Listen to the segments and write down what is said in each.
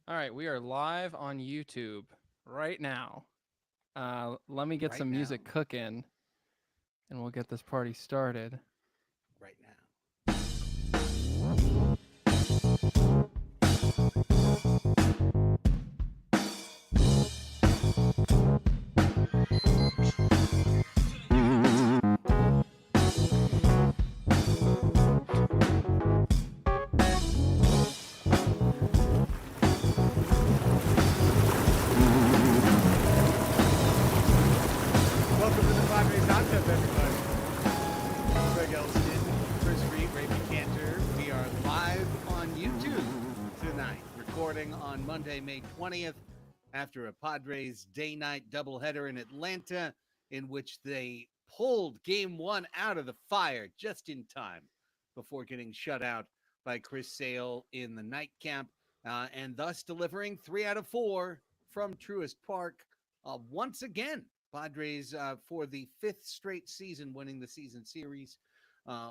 All right, we are live on YouTube right now. Let me get Right some now. music cooking, and we'll get this party started. Right now. Welcome to the Padres Hot Tub, everybody. Greg Elston, Chris Reed, Raphie Cantor. We are live on YouTube tonight, recording on Monday, May 20th, after a Padres day-night doubleheader in Atlanta, in which they pulled Game 1 out of the fire just in time before getting shut out by Chris Sale in the nightcap, and thus delivering 3 out of 4 from Truist Park once again. Padres for the fifth straight season winning the season series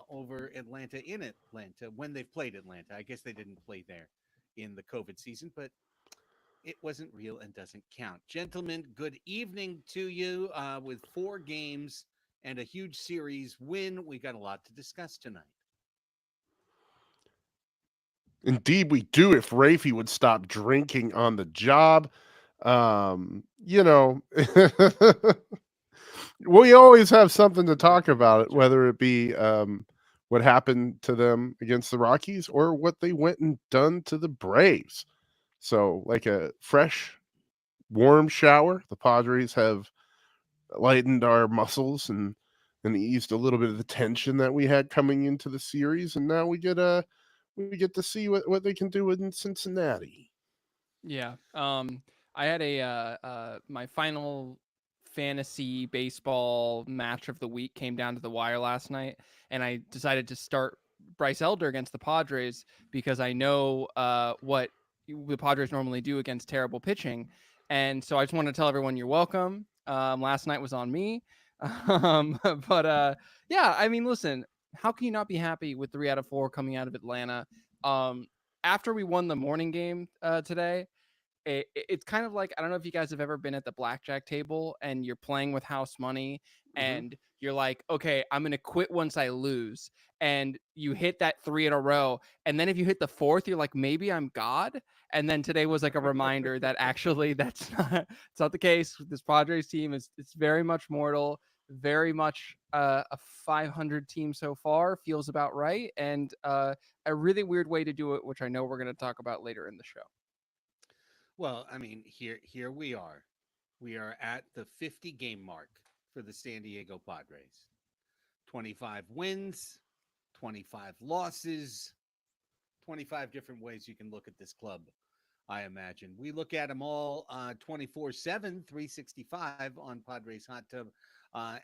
over Atlanta in Atlanta when they've played Atlanta. I guess they didn't play there in the COVID season, but it wasn't real and doesn't count. Gentlemen, good evening to you with 4 games and a huge series win. We got a lot to discuss tonight. Indeed, we do. If Raphie would stop drinking on the job, you know, we always have something to talk Drinking on the about, job. whether it be what happened to them against the Rockies or what they went and done to the Braves. So, like a fresh, warm shower, the Padres have lightened our muscles and eased a little bit of the tension that we had coming into the series, and now we get to see what they can do in Cincinnati. Yeah. I had my final fantasy baseball match of the week came down to the wire last night, and I decided to start Bryce Elder against the Padres because I know what the Padres normally do against terrible pitching, and so I just want to tell everyone you're welcome. Last night was on me, but yeah, I mean, listen, how can you not be happy with 3 out of 4 coming out of Atlanta? Um, After we won the morning game today, it's kind of like, I don't know if you guys have ever been at the blackjack table and you're playing with house money Mm-hmm. and you're like, okay, I'm going to quit once I lose. And you hit that 3 in a row. And then if you hit the fourth, you're like, maybe I'm God. And then today was like a reminder that actually it's not the case. This Padres team is it's very much mortal, very much a 500 team so far, feels about right. And a really weird way to do it, which I know we're going to talk about later in the show. Well, I mean, here we are. We are at the 50 game mark for the San Diego Padres. 25 wins, 25 losses, 25 different ways you can look at this club, I imagine. We look at them all 24/7, 365 on Padres Hot Tub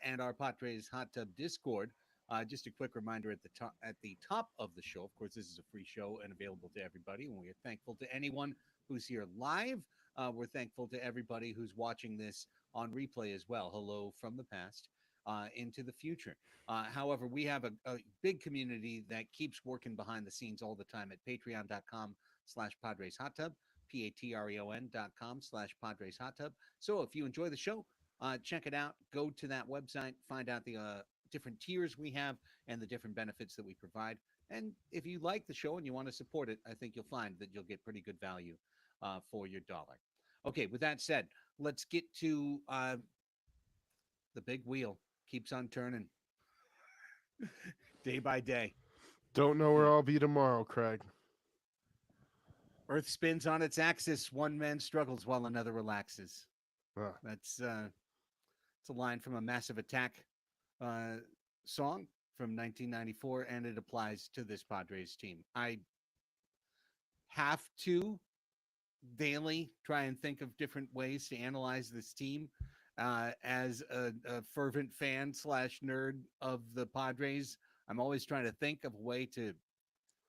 and our Padres Hot Tub Discord. Just a quick reminder at the top of the show. Of course, this is a free show and available to everybody. And we are thankful to anyone who's here live. We're thankful to everybody who's watching this on replay as well. Hello from the past into the future. However, we have a big community that keeps working behind the scenes all the time at patreon.com/Padres Hot Tub, patreon.com/Padres Hot Tub. So if you enjoy the show, check it out. Go to that website, find out the different tiers we have and the different benefits that we provide. And if you like the show and you want to support it, I think you'll find that you'll get pretty good value for your dollar. Okay, with that said, let's get to the big wheel. Keeps on turning day by day. Don't know where I'll be tomorrow, Craig. Earth spins on its axis. One man struggles while another relaxes. Ah, It's a line from a Massive Attack uh, song from 1994, and it applies to this Padres team. I have to daily try and think of different ways to analyze this team as a fervent fan slash nerd of the Padres. I'm always trying to think of a way to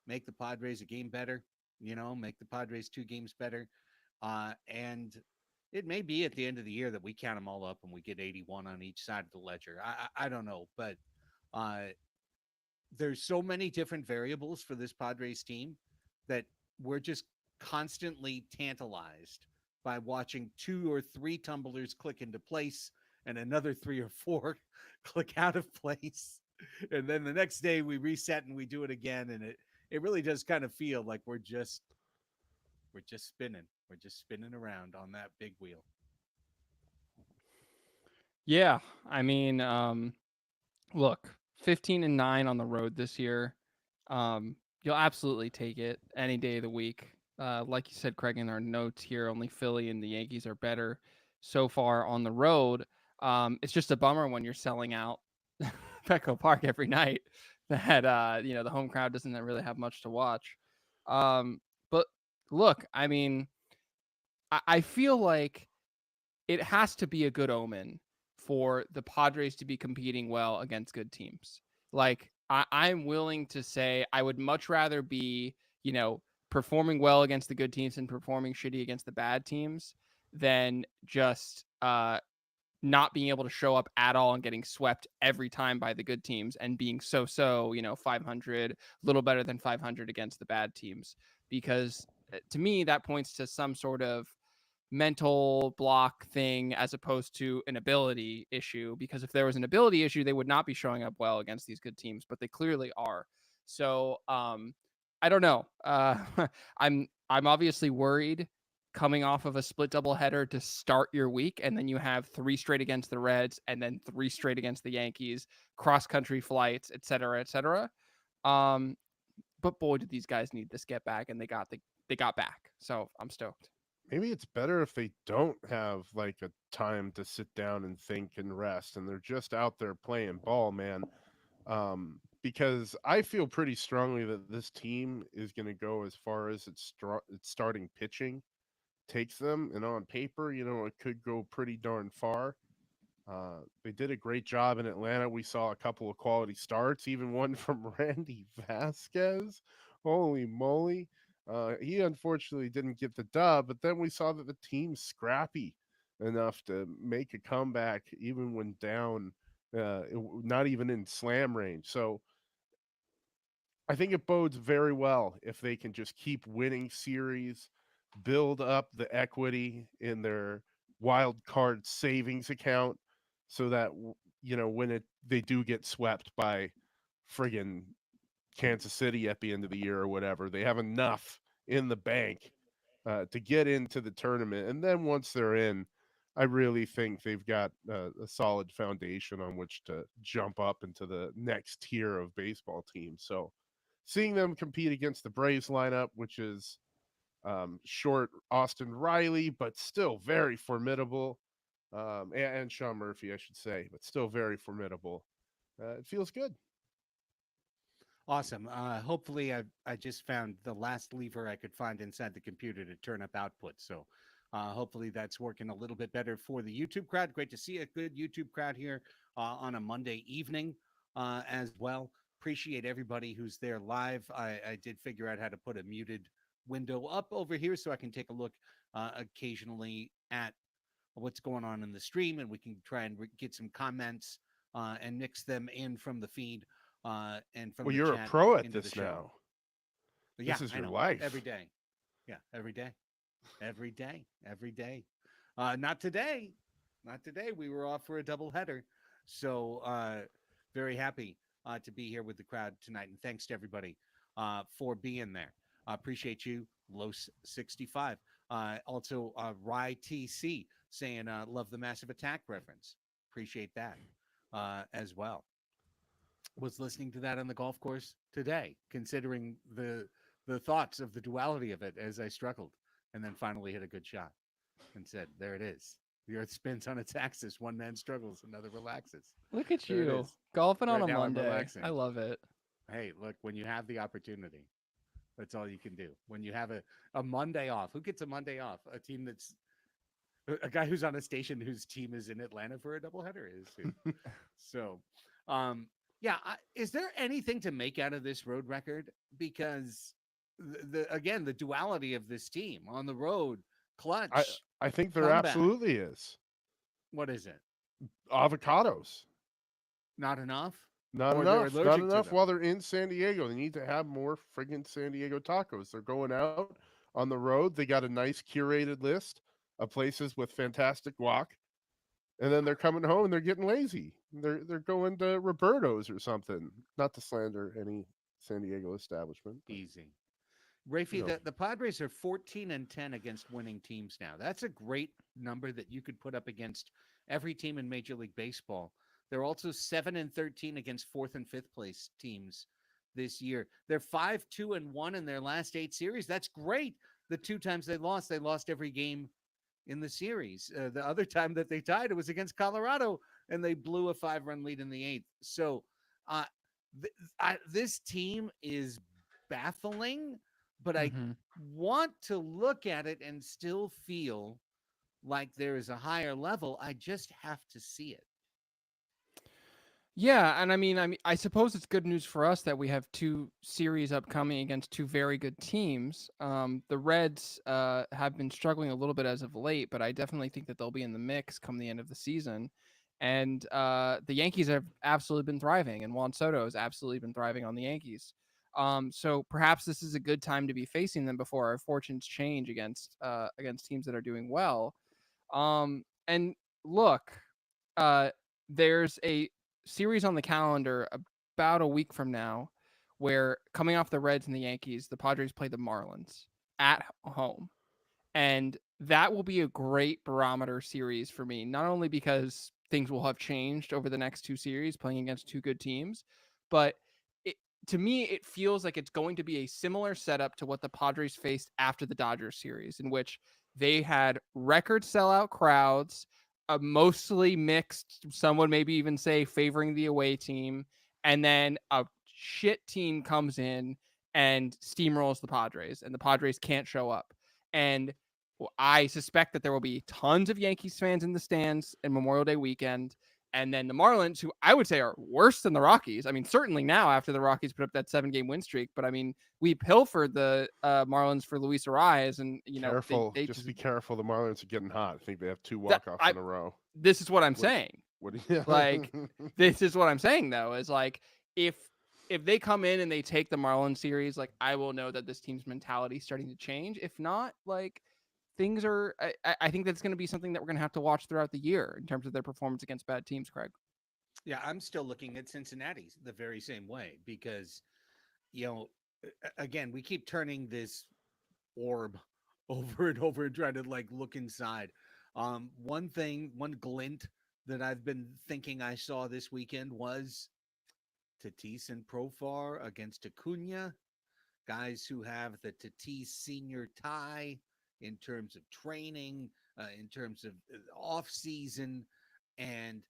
make the Padres a game better, make the Padres 2 games better. And it may be at the end of the year that we count them all up and we get 81 on each side of the ledger. I don't know, but uh, there's so many different variables for this Padres team that we're just constantly tantalized by watching 2 or 3 tumblers click into place and another 3 or 4 click out of place. And then the next day we reset and we do it again. And it really does kind of feel like we're just spinning. We're just spinning around on that big wheel. Yeah, I mean, look, 15-9 on the road this year. You'll absolutely take it any day of the week. Like you said, Craig, in our notes here, only Philly and the Yankees are better so far on the road. It's just a bummer when you're selling out Petco Park every night that the home crowd doesn't really have much to watch. But look, I mean, I feel like it has to be a good omen for the Padres to be competing well against good teams. Like I'm willing to say I would much rather be, performing well against the good teams and performing shitty against the bad teams than just not being able to show up at all and getting swept every time by the good teams and being 500, a little better than 500 against the bad teams. Because to me, that points to some sort of mental block thing as opposed to an ability issue, because if there was an ability issue they would not be showing up well against these good teams, but they clearly are. So I don't know. I'm obviously worried coming off of a split doubleheader to start your week, and then you have 3 straight against the Reds and then 3 straight against the Yankees, cross country flights, etc., etc. But boy, did these guys need this get back, and they got back. So I'm stoked. Maybe it's better if they don't have like a time to sit down and think and rest, and they're just out there playing ball, man. Because I feel pretty strongly that this team is going to go as far as its starting pitching takes them, and on paper, it could go pretty darn far. They did a great job in Atlanta. We saw a couple of quality starts, even one from Randy Vasquez. Holy moly. He unfortunately didn't get the dub, but then we saw that the team's scrappy enough to make a comeback even when down, not even in slam range. So I think it bodes very well if they can just keep winning series, build up the equity in their wild card savings account, so that when they do get swept by friggin' Kansas City at the end of the year or whatever, they have enough in the bank to get into the tournament. And then once they're in, I really think they've got a solid foundation on which to jump up into the next tier of baseball teams. So seeing them compete against the Braves lineup, which is short Austin Riley, but still very formidable, and Sean Murphy, I should say, but still very formidable. It feels good. Awesome. Hopefully, I just found the last lever I could find inside the computer to turn up output. So hopefully that's working a little bit better for the YouTube crowd. Great to see a good YouTube crowd here on a Monday evening as well. Appreciate everybody who's there live. I did figure out how to put a muted window up over here so I can take a look occasionally at what's going on in the stream, and we can try and get some comments and mix them in from the feed and from Well, the you're a chat pro at into this the show. now. But yeah, This is I your know. life. Every day. Yeah, every day. Every day. Every day. Not today. Not today. We were off for a double header. So very happy to be here with the crowd tonight. And thanks to everybody for being there. Appreciate you, Los65. Also, Rye TC saying, love the Massive Attack reference. Appreciate that as well. Was listening to that on the golf course today, considering the thoughts of the duality of it as I struggled, and then finally hit a good shot and said, there it is. The earth spins on its axis. One man struggles, another relaxes. Look at There it you is. golfing on Right a now I'm Monday. relaxing. I love it. Hey, look, when you have the opportunity, that's all you can do. When you have a Monday off, who gets a Monday off? A team that's a guy who's on a station whose team is in Atlanta for a doubleheader is who. So, yeah, is there anything to make out of this road record? Because again, the duality of this team on the road, clutch. I think there comeback. absolutely is. What is it? Avocados. Not enough? Not Or they're enough. Not allergic to enough them? while they're in San Diego. They need to have more friggin' San Diego tacos. They're going out On the road, they got a nice curated list of places with fantastic guac, and then they're coming home and they're getting lazy. They're going to Roberto's or something. Not to slander any San Diego establishment, but Easy. Raphie, you know, the Padres are 14-10 against winning teams now. That's a great number that you could put up against every team in Major League Baseball. They're also 7-13 against fourth and fifth place teams this year. They're 5-2-1 in their last 8 series. That's great. The 2 times they lost every game in the series. The other time that they tied, it was against Colorado, and they blew a 5-run lead in the eighth. So, uh, this team is baffling, but I Hmm. want to look at it and still feel like there is a higher level. I just have to see it. Yeah, and I suppose it's good news for us that we have two series upcoming against two very good teams. The Reds have been struggling a little bit as of late, but I definitely think that they'll be in the mix come the end of the season. And the Yankees have absolutely been thriving, and Juan Soto has absolutely been thriving on the Yankees. So perhaps this is a good time to be facing them before our fortunes change against teams that are doing well. And look, uh, there's a series on the calendar about a week from now where coming off the Reds and the Yankees, the Padres play the Marlins at home. And that will be a great barometer series for me, not only because things will have changed over the next two series playing against two good teams, but it, to me, it feels like it's going to be a similar setup to what the Padres faced after the Dodgers series, in which they had record sellout crowds, mostly mixed, some would maybe even say favoring the away team, and then a shit team comes in and steamrolls the Padres, and the Padres can't show up. And I suspect that there will be tons of Yankees fans in the stands in Memorial Day weekend. And then the Marlins, who I would say are worse than the Rockies. I mean, certainly now after the Rockies put up that 7 game win streak, but I mean, we pilfered the Marlins for Luis Ariz, and careful. they Just just be careful. The Marlins are getting hot. I think they have two that walk offs I in a row. this is what I'm What? saying. What? Yeah. Like, this is what I'm saying though, is like if they come in and they take the Marlins series, like I will know that this team's mentality is starting to change. If not, like things are I think that's going to be something that we're going to have to watch throughout the year in terms of their performance against bad teams, Craig. Yeah, I'm still looking at Cincinnati the very same way because, you know, again, we keep turning this orb over and over and trying to like look inside. One glint that I've been thinking I saw this weekend was Tatis and Profar against Acuna, guys who have the Tatis senior tie in terms of training, in terms of off season, and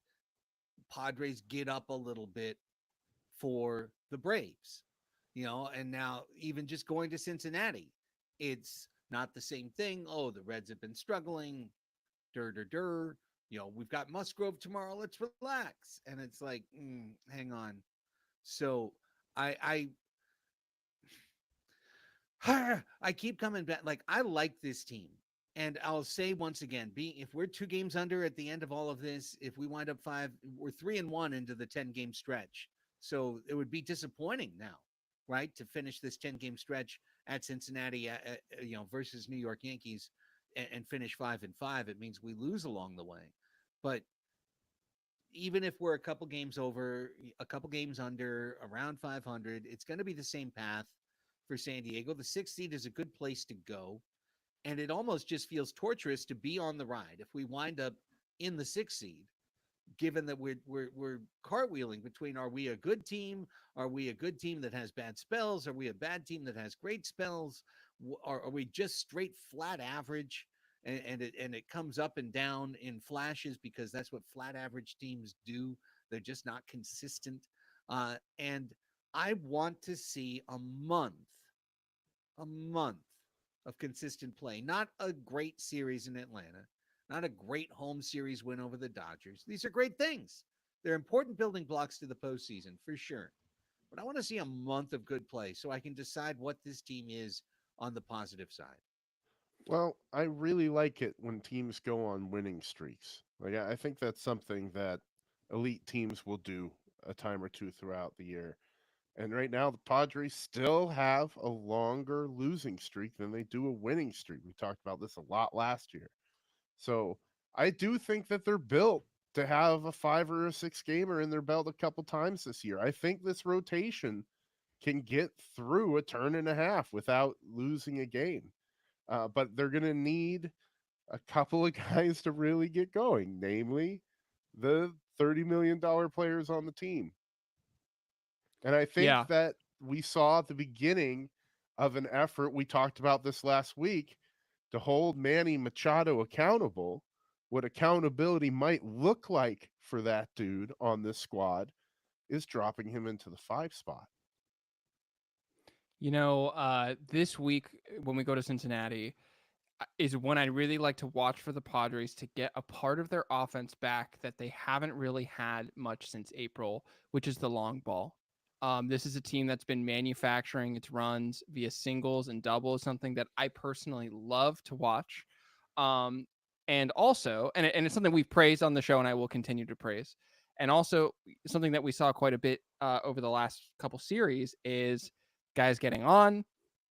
Padres get up a little bit for the Braves, and now even just going to Cincinnati, it's not the same thing. Oh, the Reds have been struggling, dur dur dur. We've got Musgrove tomorrow. Let's relax. And it's like, hang on. So I I keep coming back. Like I like this team. And I'll say once again, if we're 2 games under at the end of all of this, if we wind up we're 3-1 into the 10-game stretch. So it would be disappointing now, right, to finish this 10-game stretch at Cincinnati, versus New York Yankees, and finish 5-5. It means we lose along the way. But even if we're a couple games over, a couple games under, around 500, it's going to be the same path for San Diego. The sixth seed is a good place to go, and it almost just feels torturous to be on the ride if we wind up in the sixth seed, given that we're cartwheeling between, are we a good team, are we a good team that has bad spells, are we a bad team that has great spells, are we just straight flat average, and it comes up and down in flashes because that's what flat average teams do. They're just not consistent. And I want to see a month of consistent play, not a great series in Atlanta, not a great home series win over the Dodgers. These are great things. They're important building blocks to the postseason for sure. But I want to see a month of good play so I can decide what this team is on the positive side. Well, I really like it when teams go on winning streaks. Like I think that's something that elite teams will do a time or two throughout the year. And right now, the Padres still have a longer losing streak than they do a winning streak. We talked about this a lot last year. So I do think that they're built to have a 5 or a 6 gamer in their belt a couple times this year. I think this rotation can get through a turn and a half without losing a game. But they're going to need a couple of guys to really get going, namely the $30 million players on the team. And I think Yeah. that we saw at the beginning of an effort, we talked about this last week, to hold Manny Machado accountable. What accountability might look like for that dude on this squad is dropping him into the 5 spot. This week when we go to Cincinnati, is when I really like to watch for the Padres to get a part of their offense back that they haven't really had much since April, which is the long ball. This is a team that's been manufacturing its runs via singles and doubles, something that I personally love to watch. Um, and also, and it's something we've praised on the show, and I will continue to praise. And also, something that we saw quite a bit over the last couple series is guys getting on,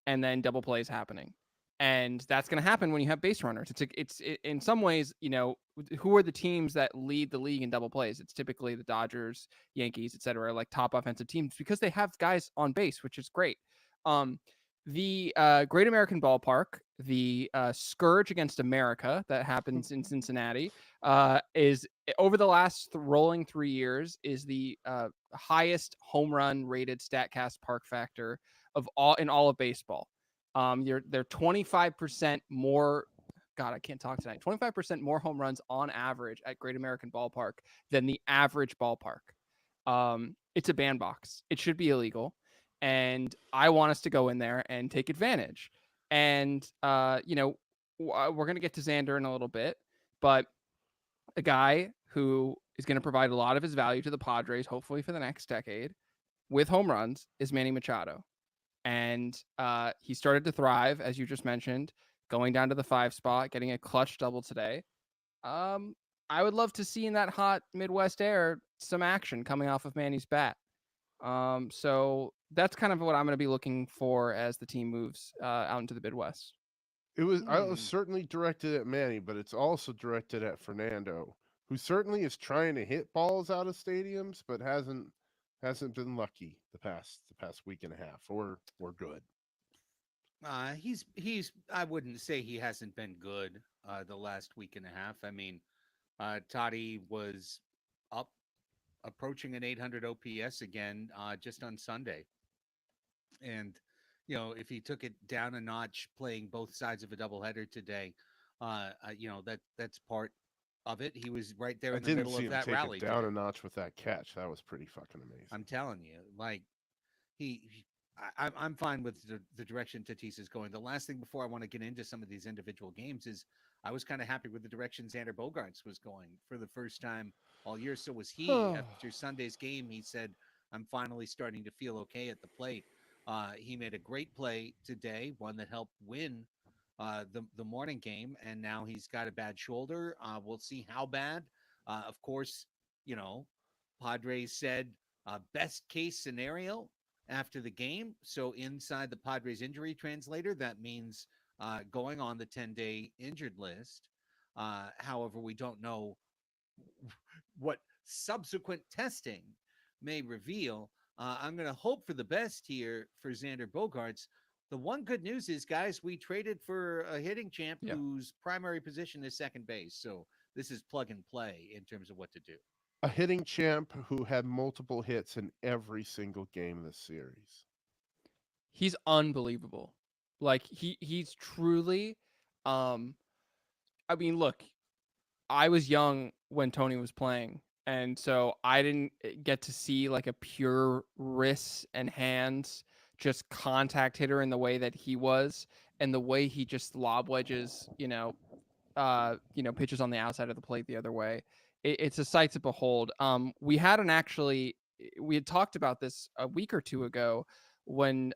and then double plays happening, and that's going to happen when you have base runners. In some ways, who are the teams that lead the league in double plays? It's typically the Dodgers, Yankees, etc., like top offensive teams because they have guys on base, which is great. The Great American Ballpark, the scourge against America that happens in Cincinnati, is over the last rolling 3 years is the highest home run rated Statcast park factor of all of baseball. They're 25% more. God, I can't talk tonight. 25% more home runs on average at Great American Ballpark than the average ballpark. It's a bandbox. It should be illegal, and I want us to go in there and take advantage. And we're gonna get to Xander in a little bit, but a guy who is going to provide a lot of his value to the Padres, hopefully for the next decade, with home runs, is Manny Machado. And he started to thrive, as you just mentioned, going down to the 5 spot, getting a clutch double today. I would love to see in that hot Midwest air some action coming off of Manny's bat. So that's kind of what I'm going to be looking for as the team moves out into the Midwest. I was certainly directed at Manny, but it's also directed at Fernando, who certainly is trying to hit balls out of stadiums, but hasn't been lucky the past week and a half or good. He's I wouldn't say he hasn't been good the last week and a half. I mean, Toddy was up approaching an 800 OPS again just on Sunday. And if he took it down a notch playing both sides of a doubleheader today, that's part of it. He was right there I in the didn't middle see of him that take rally it down today. a notch with that catch. That was pretty fucking amazing. I'm telling you, like he I'm fine with the direction Tatis is going. The last thing before I want to get into some of these individual games is I was kind of happy with the direction Xander Bogaerts was going for the first time all year. So was he. After Sunday's game, he said, "I'm finally starting to feel okay at the plate." He made a great play today, one that helped win the morning game, and now he's got a bad shoulder. We'll see how bad. Of course, you know, Padres said best case scenario after the game. So inside the Padres injury translator, that means going on the 10-day injured list. However, we don't know what subsequent testing may reveal. I'm going to hope for the best here for Xander Bogaerts. The one good news is, guys, we traded for a hitting champ Yeah. whose primary position is second base. So this is plug and play in terms of what to do. A hitting champ who had multiple hits in every single game this series. He's unbelievable. Like he's truly I mean, look, I was young when Tony was playing, and so I didn't get to see like a pure wrists and hands just contact hitter in the way that he was, and the way he just lob wedges, pitches on the outside of the plate the other way. It's a sight to behold. We had talked about this a week or two ago when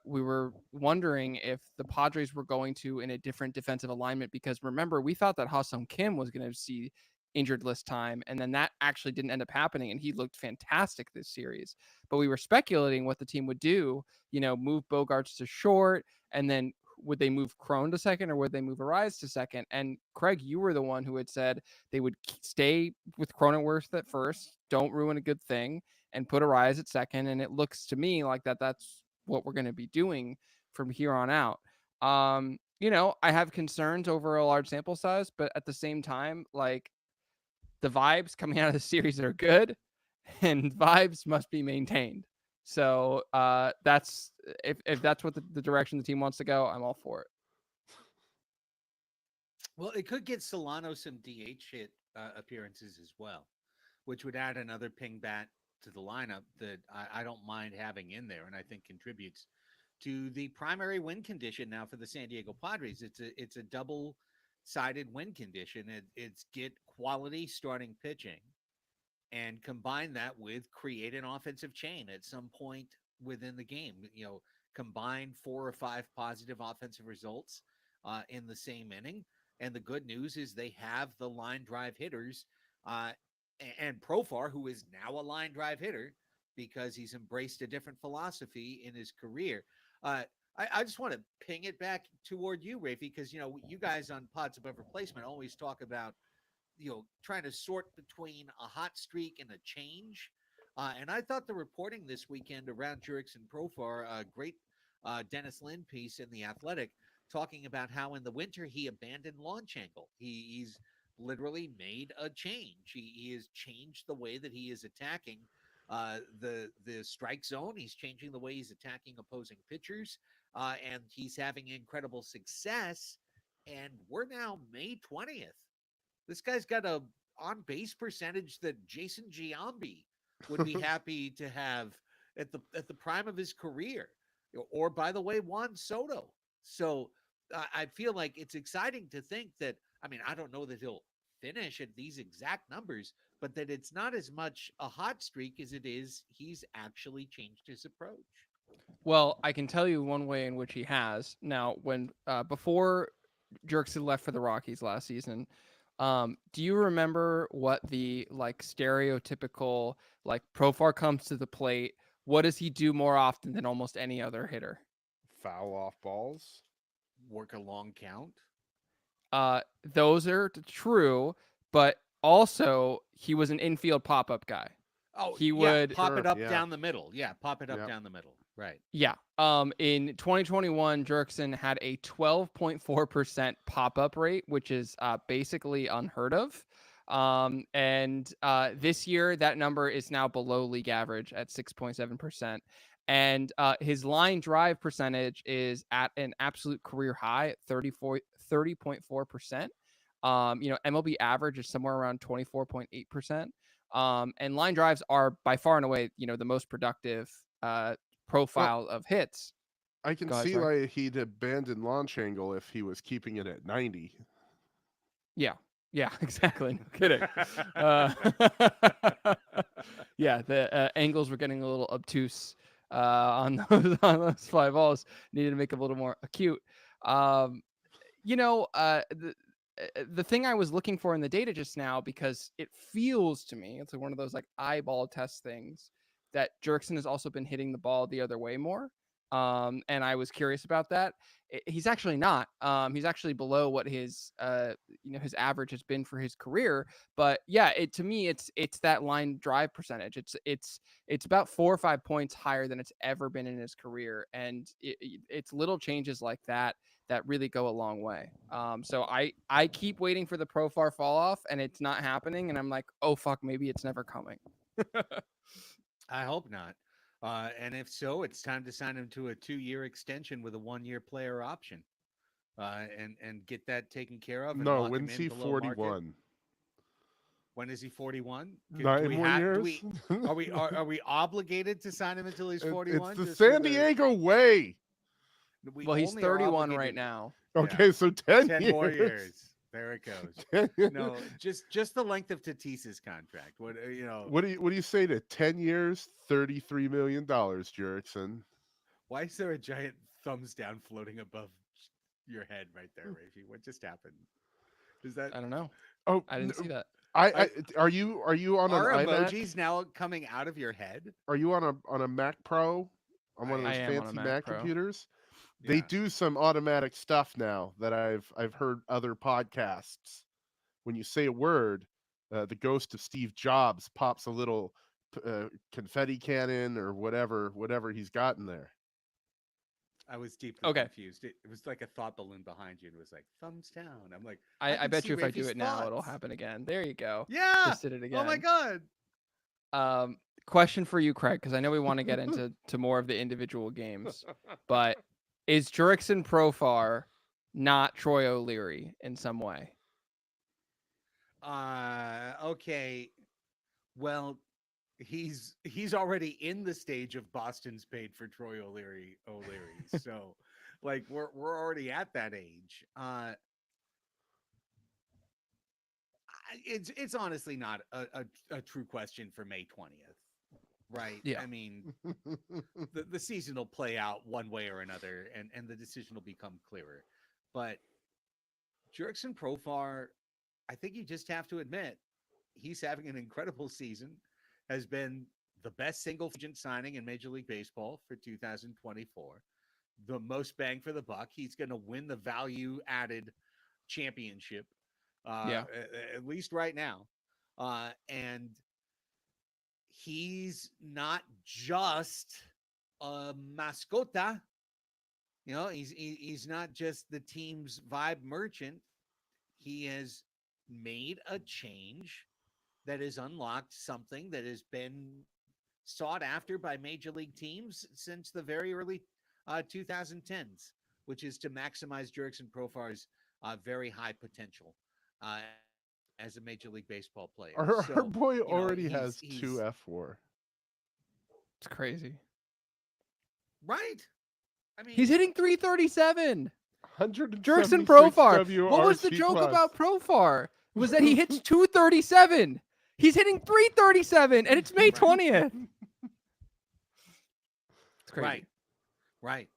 we were wondering if the Padres were going to in a different defensive alignment, because remember, we thought that Ha-Seong Kim was going to see injured list time. And then that actually didn't end up happening. And he looked fantastic this series. But we were speculating what the team would do, move Bogarts to short, and then would they move Crone to second or would they move Arise to second? And Craig, you were the one who had said they would stay with Cronenworth at first, don't ruin a good thing, and put Arise at second. And it looks to me like that's what we're going to be doing from here on out. I have concerns over a large sample size, but at the same time, like the vibes coming out of the series are good and vibes must be maintained. So that's if that's what the direction the team wants to go, I'm all for it. Well, it could get Solano some DH hit appearances as well, which would add another ping bat to the lineup that I don't mind having in there, and I think contributes to the primary win condition now for the San Diego Padres. It's a double-sided win condition. It's get quality starting pitching and combine that with create an offensive chain at some point within the game. Combine 4 or 5 positive offensive results in the same inning. And the good news is they have the line drive hitters and Profar, who is now a line drive hitter because he's embraced a different philosophy in his career. I just want to ping it back toward you, Raphie, because, you guys on Pods Above Replacement always talk about, trying to sort between a hot streak and a change. And I thought the reporting this weekend around Jurickson Profar, a great Dennis Lynn piece in The Athletic, talking about how in the winter he abandoned launch angle. He's literally made a change. He has changed the way that he is attacking the strike zone. He's changing the way he's attacking opposing pitchers, and he's having incredible success. And we're now May 20th. This guy's got a on base percentage that Jason Giambi would be happy to have at the prime of his career, or by the way, Juan Soto. So I feel like it's exciting to think that. I mean, I don't know that he'll finish at these exact numbers, but that it's not as much a hot streak as it is he's actually changed his approach. Well, I can tell you one way in which he has. Now, when before Jurickson left for the Rockies last season, do you remember what the stereotypical Profar comes to the plate? What does he do more often than almost any other hitter? Foul off balls. Work a long count. Those are true, but also he was an infield pop-up guy. Oh, he would pop it up down the middle. Yeah, pop it up down the middle. Right. Yeah. In 2021, Jurickson had a 12.4% pop-up rate, which is basically unheard of. And this year, that number is now below league average at 6.7%. And his line drive percentage is at an absolute career high at 30.4%. MLB average is somewhere around 24.8%. And line drives are by far and away, the most productive profile of hits. I can see why he'd abandon launch angle if he was keeping it at 90. Yeah, exactly. No kidding. Yeah, the angles were getting a little obtuse on those fly balls. Needed to make it a little more acute. The thing I was looking for in the data just now, because it feels to me, it's one of those eyeball test things, that Jurickson has also been hitting the ball the other way more. And I was curious about that. He's actually not. He's actually below what his his average has been for his career. But yeah, to me, it's that line drive percentage. It's about 4 or 5 points higher than it's ever been in his career, and it's little changes like that really go a long way. So I keep waiting for the Profar fall off, and it's not happening, and I'm like, oh fuck, maybe it's never coming. I hope not. And if so, it's time to sign him to a 2-year extension with a 1-year player option, and get that taken care of. And No, lock when's him in he below 41? Market. When is he 41? 9 more years? Are we obligated to sign him until he's 41? It's the San Diego way. Well, he's 31 right now. Okay, Yeah. so 10 years. More years. There it goes. No, just the length of Tatis's contract. What do you say to 10 years, $33 million, Jurickson? Why is there a giant thumbs down floating above your head right there, Raphie? What just happened? Is that? I don't know. Oh, I didn't see that. I are you on an Are iMac? emojis now coming out of your head? Are you on a Mac Pro? On one of I those am on a fancy Mac Mac Pro. computers? They Yeah. do some automatic stuff now that I've heard other podcasts. When you say a word, the ghost of Steve Jobs pops a little confetti cannon or whatever he's got in there. I was deeply Okay. confused. It was like a thought balloon behind you, and it was like thumbs down. I'm like, I I can bet see you if I do Raphie's it now, it'll thoughts. happen again. There you go. Yeah. Just did it Oh my again. god. Question for you, Craig, because I know we want to get into more of the individual games, but is Jurickson Profar not Troy O'Leary in some way? Okay. Well, he's already in the stage of Boston's paid for Troy O'Leary. So like we're already at that age. It's honestly not a true question for May 20th. Right. Yeah. I mean, the season will play out one way or another, and the decision will become clearer. But Jurickson Profar, I think you just have to admit he's having an incredible season, has been the best single agent signing in Major League Baseball for 2024, the most bang for the buck. He's going to win the value added championship, Yeah. at least right now. And he's not just a mascota. He's not just the team's vibe merchant. He has made a change that has unlocked something that has been sought after by major league teams since the very early 2010s, which is to maximize Jurickson Profar's very high potential as a major league baseball player. So, Our boy already he's has 2 F4. It's crazy. right. I mean, He's hitting 337. Jurickson 176 Profar. What was the WRC joke plus. about Profar? Was that he hits 237. He's hitting 337, and it's May 20th. It's crazy. Right.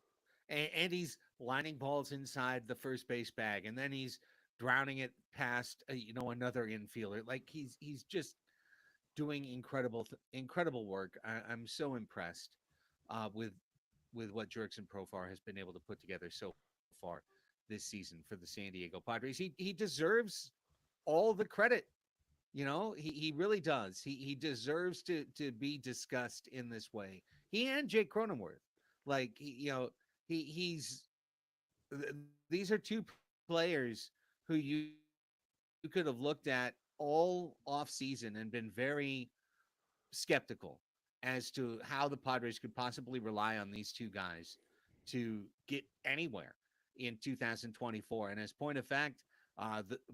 And he's lining balls inside the first base bag, and then he's drowning it past another infielder. Like he's just doing incredible work. I'm so impressed with what Jurickson Profar has been able to put together so far this season for the San Diego Padres. He deserves all the credit. He really does. He deserves to be discussed in this way. He and Jake Cronenworth, like he's these are two players who you could have looked at all off season and been very skeptical as to how the Padres could possibly rely on these two guys to get anywhere in 2024. And as point of fact,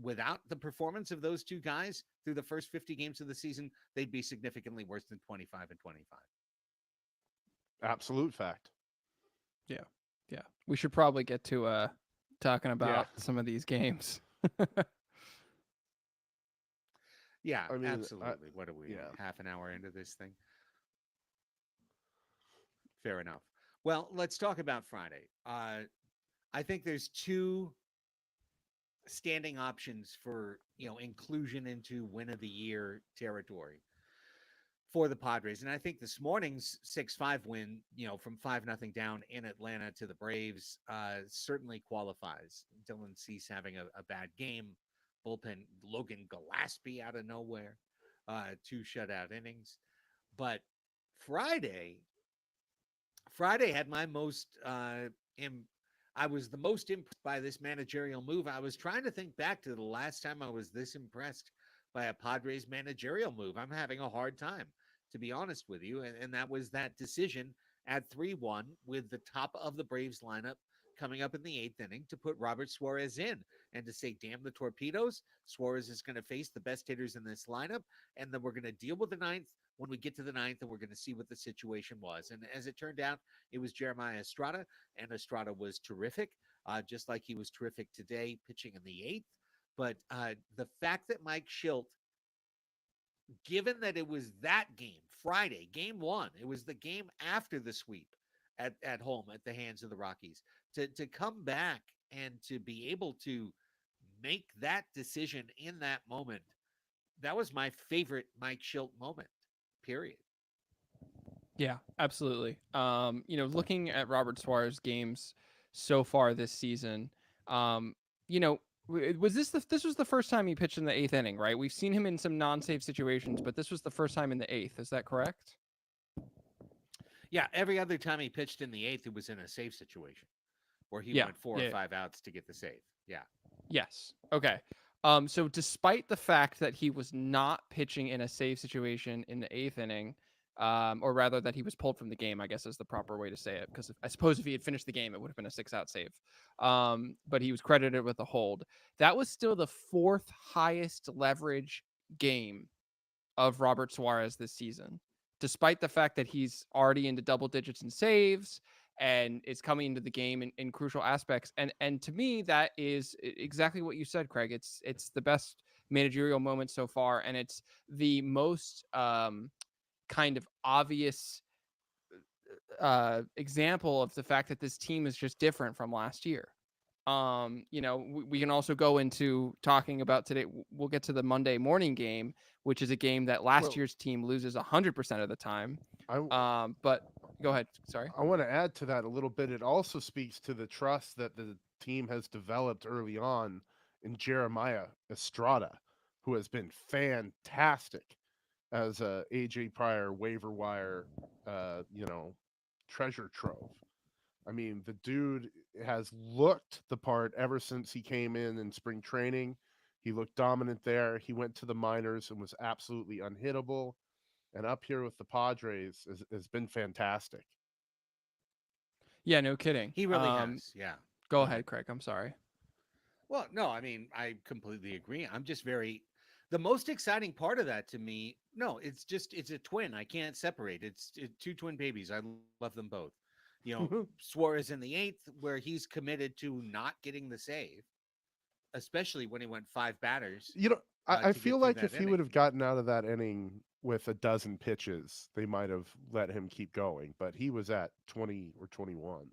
without the performance of those two guys through the first 50 games of the season, they'd be significantly worse than 25-25. Absolute fact. Yeah. Yeah. We should probably get to talking about some of these games. Yeah, I mean, absolutely. What are we, half an hour into this thing? Fair enough. Well, let's talk about Friday. I think there's two standing options for inclusion into win of the year territory for the Padres. And I think this morning's 6-5 win, from 5-0 down in Atlanta to the Braves, certainly qualifies. Dylan Cease having a bad game. Bullpen, Logan Gillespie out of nowhere, 2 shutout innings. But Friday had my most I was the most impressed by this managerial move. I was trying to think back to the last time I was this impressed by a Padres managerial move. I'm having a hard time, to be honest with you. And that was that decision at 3-1 with the top of the Braves lineup coming up in the 8th inning to put Robert Suarez in and to say, damn the torpedoes. Suarez is going to face the best hitters in this lineup. And then we're going to deal with the 9th when we get to the 9th, and we're going to see what the situation was. And as it turned out, it was Jeremiah Estrada, and Estrada was terrific, just like he was terrific today pitching in the 8th. But the fact that Mike Schilt, given that it was that game, Friday, game 1, it was the game after the sweep at home at the hands of the Rockies, to come back and to be able to make that decision in that moment that was my favorite Mike Schilt moment. Period. Yeah, absolutely. Looking at Robert Suarez games so far this season, um, was this was the first time he pitched in the eighth inning, right? We've seen him in some non-save situations, but this was the first time in the eighth. Is that correct? Yeah, every other time he pitched in the eighth, it was in a save situation where he Yeah. went 4 or Yeah. 5 outs to get the save. Yeah. Yes. Okay. So despite the fact that he was not pitching in a save situation in the eighth inning, or rather that he was pulled from the game, I guess is the proper way to say it, because I suppose if he had finished the game, it would have been a 6-out save. But he was credited with a hold. That was still the fourth highest leverage game of Robert Suarez this season, despite the fact that he's already into double digits in saves and is coming into the game in crucial aspects. And to me, that is exactly what you said, Craig. It's the best managerial moment so far, and it's the most kind of obvious example of the fact that this team is just different from last year. We can also go into talking about today. We'll get to the Monday morning game, which is a game that last year's team loses 100% of the time. But go ahead. Sorry. I want to add to that a little bit. It also speaks to the trust that the team has developed early on in Jeremiah Estrada, who has been fantastic as a AJ Pryor waiver wire, treasure trove. I mean, the dude has looked the part ever since he came in spring training. He looked dominant there. He went to the minors and was absolutely unhittable. And up here with the Padres has been fantastic. Yeah, no kidding. He really has. Yeah. Go ahead, Craig. I'm sorry. Well, no, I mean, I completely agree. I'm just very the most exciting part of that to me, no, it's a twin. I can't separate. It's two twin babies. I love them both. Suarez in the eighth, where he's committed to not getting the save, especially when he went 5 batters. I To get feel through like that if he inning. would have gotten out of that inning with a dozen pitches, they might have let him keep going. But he was at 20 or 21.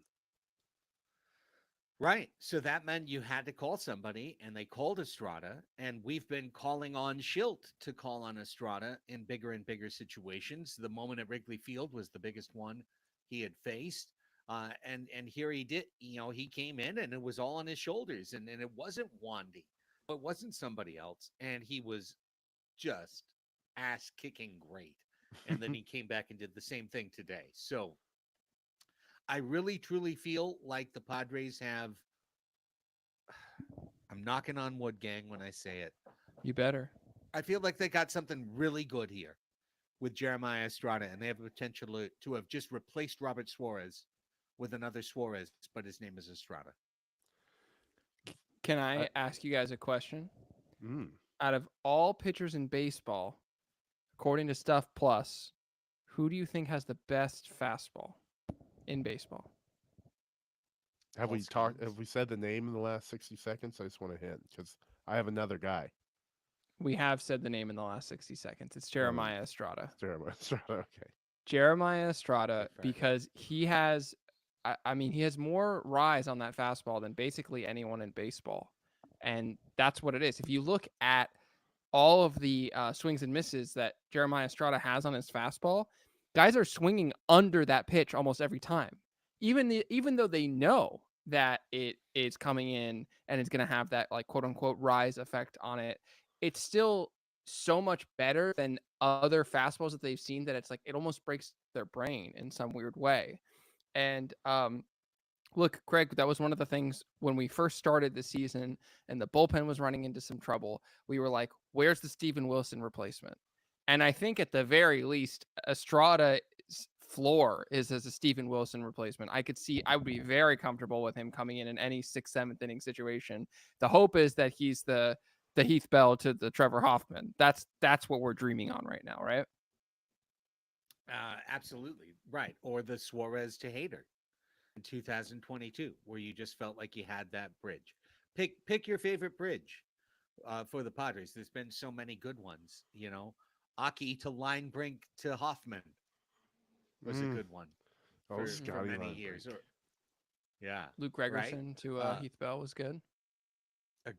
Right. So that meant you had to call somebody, and they called Estrada. And we've been calling on Schilt to call on Estrada in bigger and bigger situations. The moment at Wrigley Field was the biggest one he had faced. And here he did, he came in and it was all on his shoulders. And it wasn't Wandy, it wasn't somebody else. And he was just ass kicking great. And then he came back and did the same thing today. So I really truly feel like the Padres have. I'm knocking on wood, gang, when I say it. You better. I feel like they got something really good here with Jeremiah Estrada, and they have the potential to have just replaced Robert Suarez with another Suarez, but his name is Estrada. Can I ask you guys a question? Mm. Out of all pitchers in baseball, according to Stuff Plus, who do you think has the best fastball in baseball? Have we talked? Have we said the name in the last 60 seconds? I just want to hint because I have another guy. We have said the name in the last 60 seconds. It's Jeremiah Estrada. Jeremiah Estrada. Okay. Jeremiah Estrada, because he has, he has more rise on that fastball than basically anyone in baseball. And that's what it is. If you look at all of the swings and misses that Jeremiah Estrada has on his fastball, guys are swinging under that pitch almost every time. Even though they know that it is coming in and it's going to have that like quote unquote rise effect on it, it's still so much better than other fastballs that they've seen that it's like it almost breaks their brain in some weird way. And look, Craig, that was one of the things when we first started the season and the bullpen was running into some trouble. We were like, where's the Steven Wilson replacement? And I think at the very least, Estrada's floor is as a Steven Wilson replacement. I would be very comfortable with him coming in any 6th, 7th inning situation. The hope is that he's the Heath Bell to the Trevor Hoffman. That's what we're dreaming on right now, right? Absolutely. Right. Or the Suarez to Hader in 2022, where you just felt like you had that bridge. Pick your favorite bridge for the Padres. There's been so many good ones, Aki to Linebrink to Hoffman was a good one for many years. Or yeah, Luke Gregerson right? to Heath Bell was good.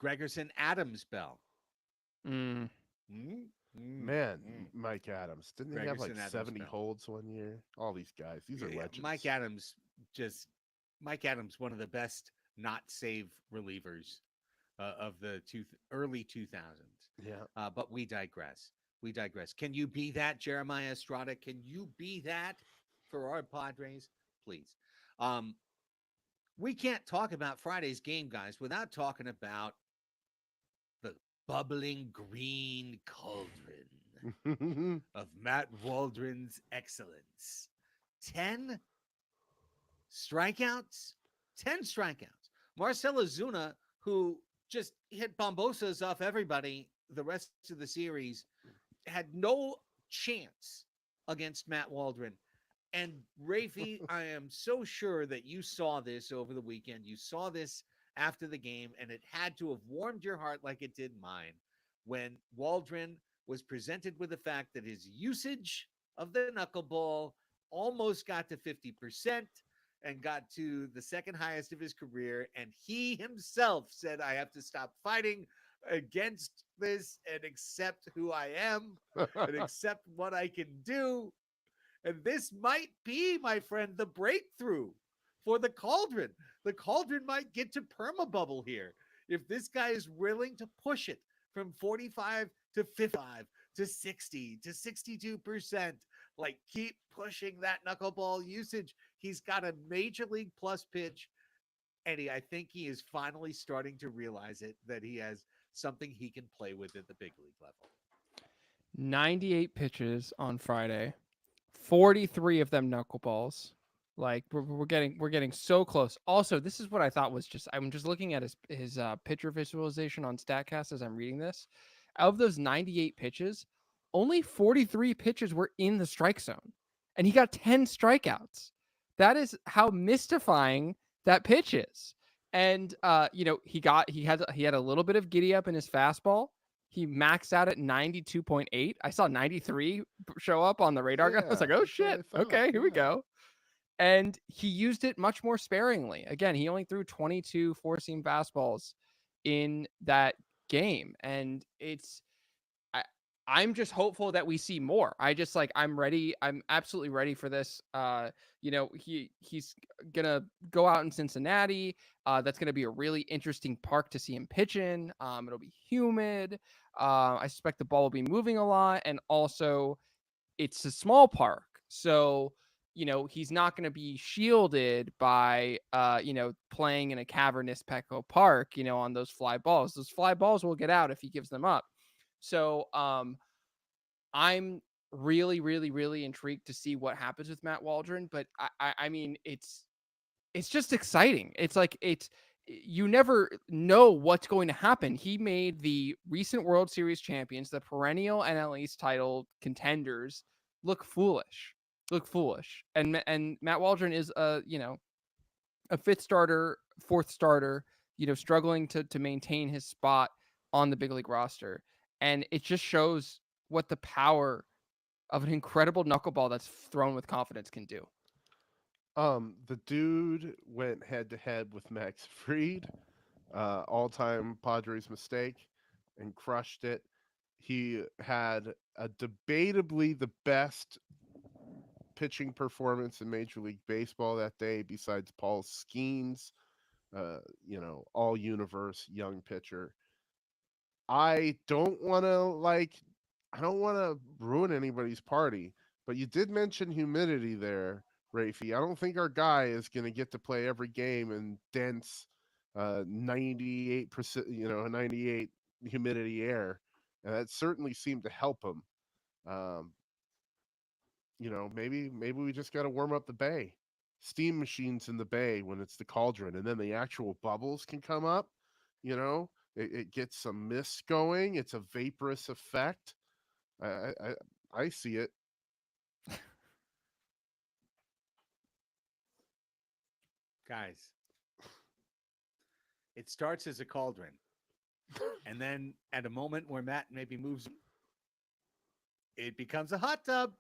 Gregerson Adams Bell. Man, Mike Adams. Didn't he have like Gregerson Adams 70 fell. holds one year? All these guys. These are Yeah, legends. Mike Adams, one of the best not save relievers of the early 2000s. Yeah. But we digress. We digress. Can you be that, Jeremiah Estrada? Can you be that for our Padres? Please. We can't talk about Friday's game, guys, without talking about the bubbling green cauldron of Matt Waldron's excellence. 10 strikeouts? 10 strikeouts. Marcell Ozuna, who just hit bombosas off everybody the rest of the series, had no chance against Matt Waldron. And Raphie, I am so sure that you saw this over the weekend. You saw this after the game, and it had to have warmed your heart like it did mine when Waldron was presented with the fact that his usage of the knuckleball almost got to 50% and got to the second highest of his career. And he himself said, I have to stop fighting against this and accept who I am and accept what I can do. And this might be, my friend, the breakthrough for the Cauldron. The Cauldron might get to permabubble here if this guy is willing to push it from 45 to 55 to 60 to 62%. Like, keep pushing that knuckleball usage. He's got a major league plus pitch. Eddie, I think he is finally starting to realize it, that he has something he can play with at the big league level. 98 pitches on Friday. 43 of them knuckleballs. Like we're getting so close. Also, this is what I thought was just, I'm just looking at his pitcher visualization on Statcast as I'm reading this. Out of those 98 pitches, only 43 pitches were in the strike zone, and he got 10 strikeouts. That is how mystifying that pitch is. And he had a little bit of giddy up in his fastball. He maxed out at 92.8. I saw 93 show up on the radar gun. I was like, oh shit. Okay, here we go. And he used it much more sparingly. Again, he only threw 22 four-seam fastballs in that game. And I'm just hopeful that we see more. I'm ready. I'm absolutely ready for this. He's gonna go out in Cincinnati. That's gonna be a really interesting park to see him pitch in. It'll be humid. I suspect the ball will be moving a lot, and also it's a small park, so he's not going to be shielded by playing in a cavernous Petco Park, on those fly balls. Those fly balls will get out if he gives them up. So I'm really, really, really intrigued to see what happens with Matt Waldron. But I mean, it's just exciting. It's like you never know what's going to happen. He made the recent World Series champions, the perennial NL East title contenders, look foolish. And Matt Waldron is a fifth starter, fourth starter, struggling to maintain his spot on the big league roster. And it just shows what the power of an incredible knuckleball that's thrown with confidence can do. The dude went head to head with Max Fried, all-time Padres mistake, and crushed it. He had a debatably the best pitching performance in Major League Baseball that day, besides Paul Skeens, all-universe young pitcher. I don't want to ruin anybody's party, but you did mention humidity there, Raphie. I don't think our guy is going to get to play every game in dense 98%, 98 humidity air. And that certainly seemed to help him. Maybe we just got to warm up the bay. Steam machines in the bay when it's the Cauldron, and then the actual bubbles can come up. It gets some mist going. It's a vaporous effect. I see it. Guys, it starts as a cauldron, and then at a moment where Matt maybe moves, it becomes a hot tub.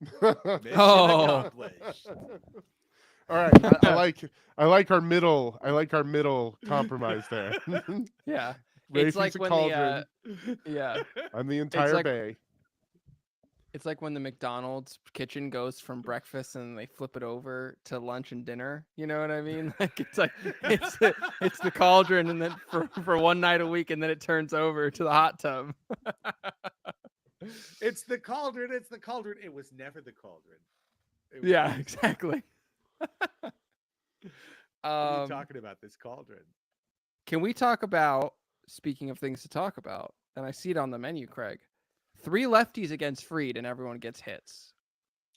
Mission accomplished. All right, I like our middle compromise there. Yeah. It's Raphie's like a when cauldron. yeah, I'm the entire like- bay. it's like when the McDonald's kitchen goes from breakfast and they flip it over to lunch and dinner. You know what I mean? Like it's the cauldron, and then for one night a week, and then it turns over to the hot tub. It's the cauldron. It's the cauldron. It was never the cauldron. Yeah, exactly. What are you talking about? This cauldron. Can we talk about, speaking of things to talk about, and I see it on the menu, Craig, 3 lefties against Fried and everyone gets hits.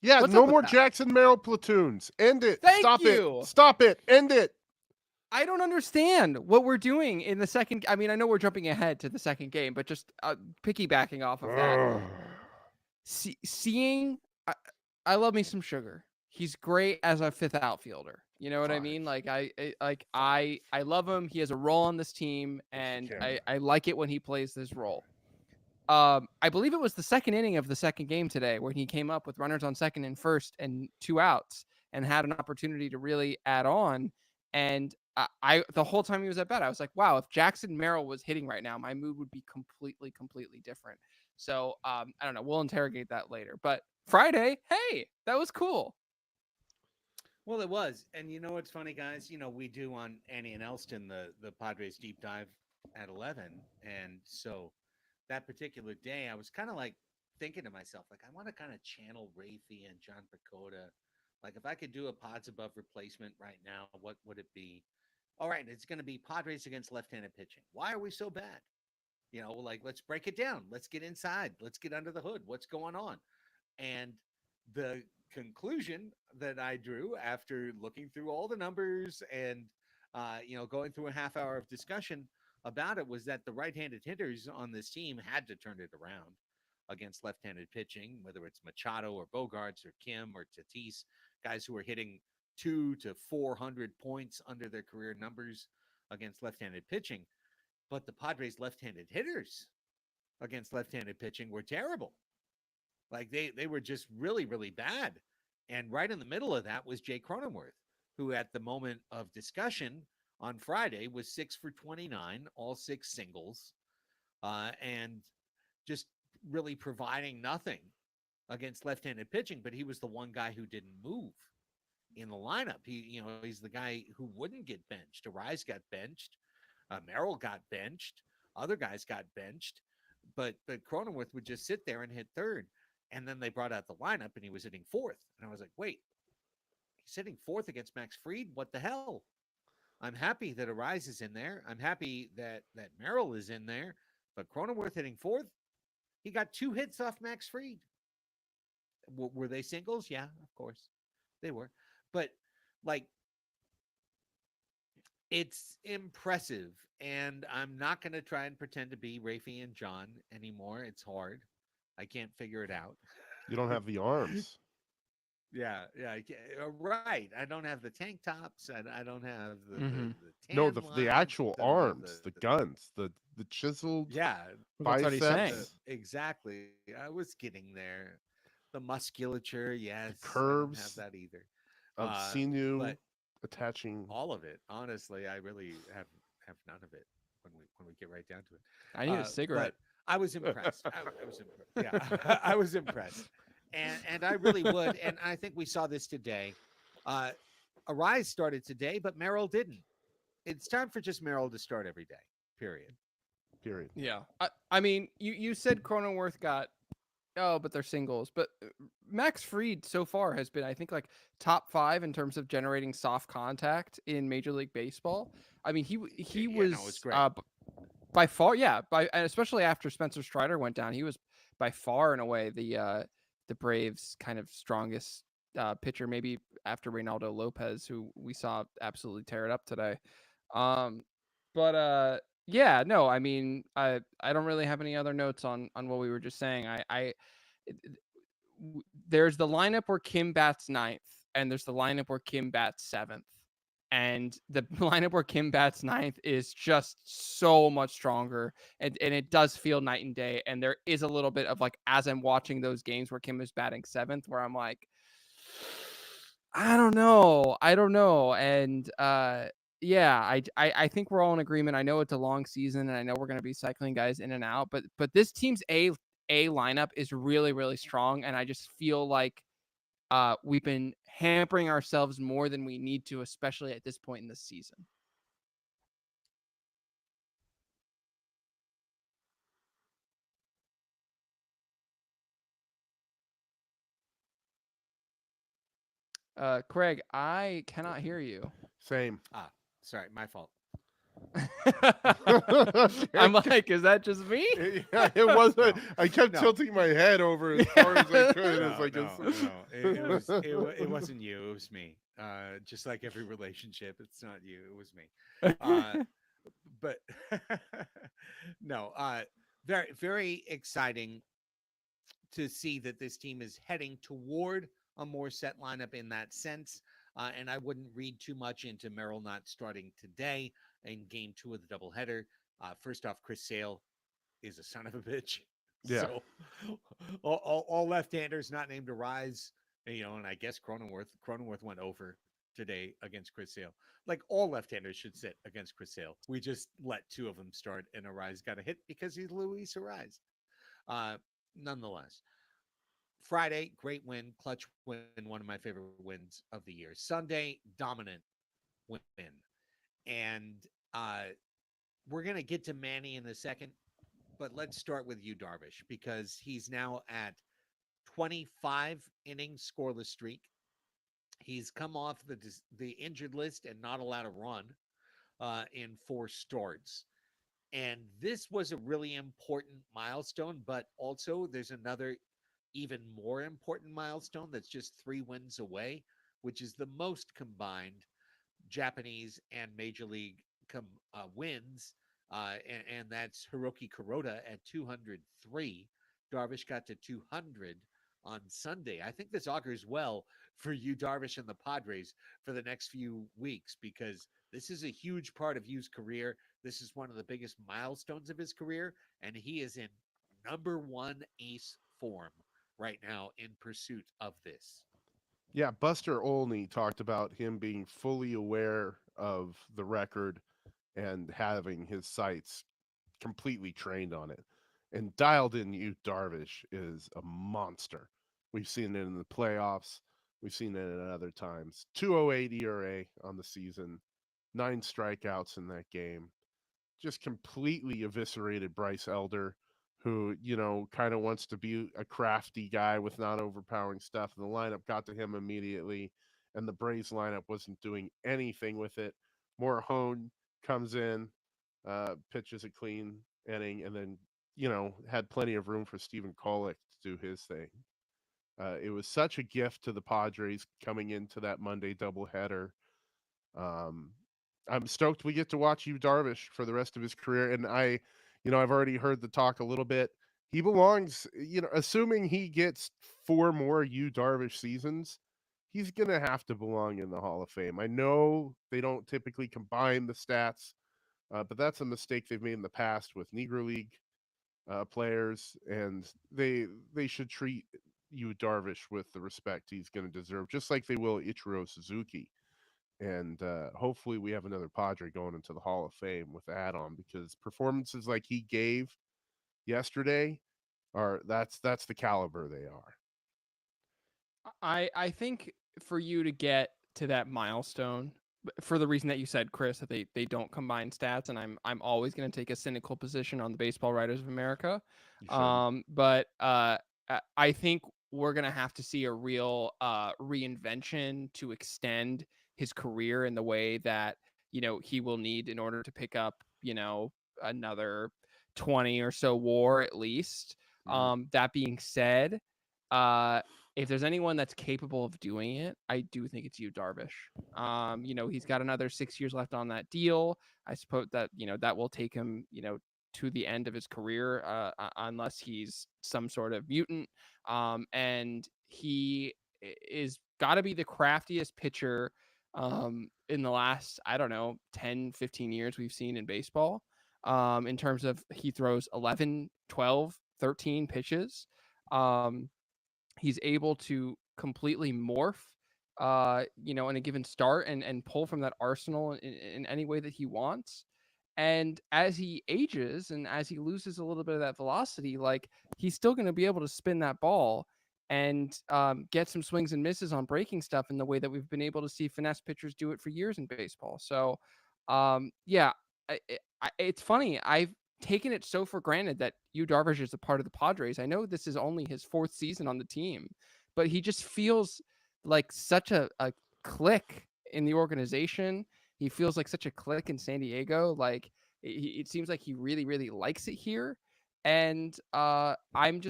Yeah, What's no up with more that? Jackson Merrill platoons. End it. Thank Stop you. it. Stop it. End it. I don't understand what we're doing in the second. I mean, I know we're jumping ahead to the second game, but just piggybacking off of that, seeing, I love me some Sugar. He's great as a 5th outfielder. You know what I mean? Like I love him. He has a role on this team, and I like it when he plays this role. I believe it was the second inning of the second game today where he came up with runners on second and first and 2 outs and had an opportunity to really add on. And I the whole time he was at bat, I was like, wow, if Jackson Merrill was hitting right now, my mood would be completely different. So I don't know. We'll interrogate that later. But Friday, hey, that was cool. Well, it was. And you know what's funny, guys? You know, we do on Annie and Elston the Padres deep dive at 11. And so that particular day, I was kind of like thinking to myself, like, I want to kind of channel Raphie and John Pacoda. Like, if I could do a Pods Above replacement right now, what would it be? All right, it's going to be Padres against left-handed pitching. Why are we so bad? You know, like, let's break it down. Let's get inside. Let's get under the hood. What's going on? And the conclusion that I drew after looking through all the numbers and, going through a half hour of discussion about it was that the right-handed hitters on this team had to turn it around against left-handed pitching, whether it's Machado or Bogarts or Kim or Tatis, guys who are hitting 200 to 400 points under their career numbers against left-handed pitching. But the Padres left-handed hitters against left-handed pitching were terrible. Like they were just really, really bad. And right in the middle of that was Jay Cronenworth, who at the moment of discussion on Friday was 6 for 29, all 6 singles, and just really providing nothing against left-handed pitching. But he was the one guy who didn't move in the lineup. He's the guy who wouldn't get benched. Arise got benched. Merrill got benched. Other guys got benched. But Cronenworth would just sit there and hit third. And then they brought out the lineup and he was hitting 4th. And I was like, wait, he's hitting 4th against Max Fried? What the hell? I'm happy that Arise is in there. I'm happy that Merrill is in there. But Cronenworth hitting 4th? He got 2 hits off Max Fried. Were they singles? Yeah, of course. They were. But, like, it's impressive. And I'm not going to try and pretend to be Raphie and John anymore. It's hard. I can't figure it out. You don't have the arms. Yeah, right. I don't have the tank tops. I don't have the tan No, the lines. actual I don't have arms, the guns, the chiseled Yeah, That's what he's saying. biceps, exactly. I was getting there. The musculature, yes. curves I don't have that either. of sinew but attaching. all of it, honestly, I really have none of it when we get right down to it. I need a cigarette. I was impressed. I was impressed. Yeah, I was impressed. And I really would. And I think we saw this today. Arise started today, but Merrill didn't. It's time for just Merrill to start every day, period. Yeah. I mean, you said Cronenworth got, but they're singles. But Max Fried so far has been, I think, like top 5 in terms of generating soft contact in Major League Baseball. I mean, he was it's great. By far, and especially after Spencer Strider went down, he was by far and away the Braves' kind of strongest pitcher, maybe after Reynaldo Lopez, who we saw absolutely tear it up today. Yeah, no, I mean, I don't really have any other notes on what we were just saying. There's the lineup where Kim bats 9th, and there's the lineup where Kim bats 7th. And the lineup where Kim bats 9th is just so much stronger. And it does feel night and day. And there is a little bit of, like, as I'm watching those games where Kim is batting 7th, where I'm like, I don't know. And Yeah, I think we're all in agreement. I know it's a long season, and I know we're going to be cycling guys in and out, but this team's a lineup is really really strong, and I just feel like we've been hampering ourselves more than we need to, especially at this point in the season. Craig, I cannot hear you. Same. Ah, sorry, my fault. I'm like, is that just me? Yeah, it wasn't. No, I kept no. tilting my head over as far as I could. It's No, like no, it's, no. It wasn't you. It was me. Just like every relationship, it's not you. It was me. Uh, but no. Very very exciting to see that this team is heading toward a more set lineup in that sense. And I wouldn't read too much into Merrill not starting today in game 2 of the doubleheader. First off, Chris Sale is a son of a bitch. yeah. So all left-handers not named to rise, and I guess Cronenworth went over today against Chris Sale. Like all left-handers should sit against Chris Sale. We just let 2 of them start, and Arise got a hit because he's Luis Arise. Nonetheless, Friday, great win, clutch win, one of my favorite wins of the year. Sunday, dominant win. And we're going to get to Manny in a second, but let's start with you, Darvish, because he's now at 25 innings scoreless streak. He's come off the injured list and not allowed to run in 4 starts. And this was a really important milestone, but also there's another even more important milestone that's just 3 wins away, which is the most combined Japanese and Major League wins, and that's Hiroki Kuroda at 203. Darvish got to 200 on Sunday. I think this augurs well for you, Darvish, and the Padres for the next few weeks because this is a huge part of Yu's career. This is one of the biggest milestones of his career, and he is in number 1 ace form right now in pursuit of this. Yeah, Buster Olney talked about him being fully aware of the record and having his sights completely trained on it. And dialed in Yu Darvish is a monster. We've seen it in the playoffs. We've seen it at other times. 208 ERA on the season, 9 strikeouts in that game. Just completely eviscerated Bryce Elder, who, kind of wants to be a crafty guy with not overpowering stuff. And the lineup got to him immediately, and the Braves lineup wasn't doing anything with it. Morhone comes in, pitches a clean inning, and then, had plenty of room for Stephen Kolek to do his thing. It was such a gift to the Padres coming into that Monday doubleheader. Um, I'm stoked we get to watch Yu Darvish for the rest of his career. And I've already heard the talk a little bit. He belongs, assuming he gets 4 more Yu Darvish seasons, he's going to have to belong in the Hall of Fame. I know they don't typically combine the stats, but that's a mistake they've made in the past with Negro League players, and they should treat Yu Darvish with the respect he's going to deserve, just like they will Ichiro Suzuki. And hopefully we have another Padre going into the Hall of Fame with that on, because performances like he gave yesterday that's the caliber they are. I think for you to get to that milestone, for the reason that you said, Chris, that they don't combine stats, and I'm always going to take a cynical position on the Baseball Writers of America. You should. But I think we're going to have to see a real reinvention to extend his career in the way that he will need in order to pick up another 20 or so WAR at least. Mhm. That being said, uh if there's anyone that's capable of doing it, I do think it's you, Darvish. He's got another 6 years left on that deal. I suppose that that will take him to the end of his career, unless he's some sort of mutant. And he is got to be the craftiest pitcher in the last, I don't know, 10, 15 years we've seen in baseball. In terms of he throws 11, 12, 13 pitches. He's able to completely morph in a given start and pull from that arsenal in any way that he wants. And as he ages and as he loses a little bit of that velocity, like he's still going to be able to spin that ball and get some swings and misses on breaking stuff in the way that we've been able to see finesse pitchers do it for years in baseball. So, yeah, it's funny. I've taken it so for granted that Darvish is a part of the Padres. I know this is only his fourth season on the team, but he just feels like such a click in the organization. He feels like such a click in San Diego. Like it seems like he really, really likes it here. And I'm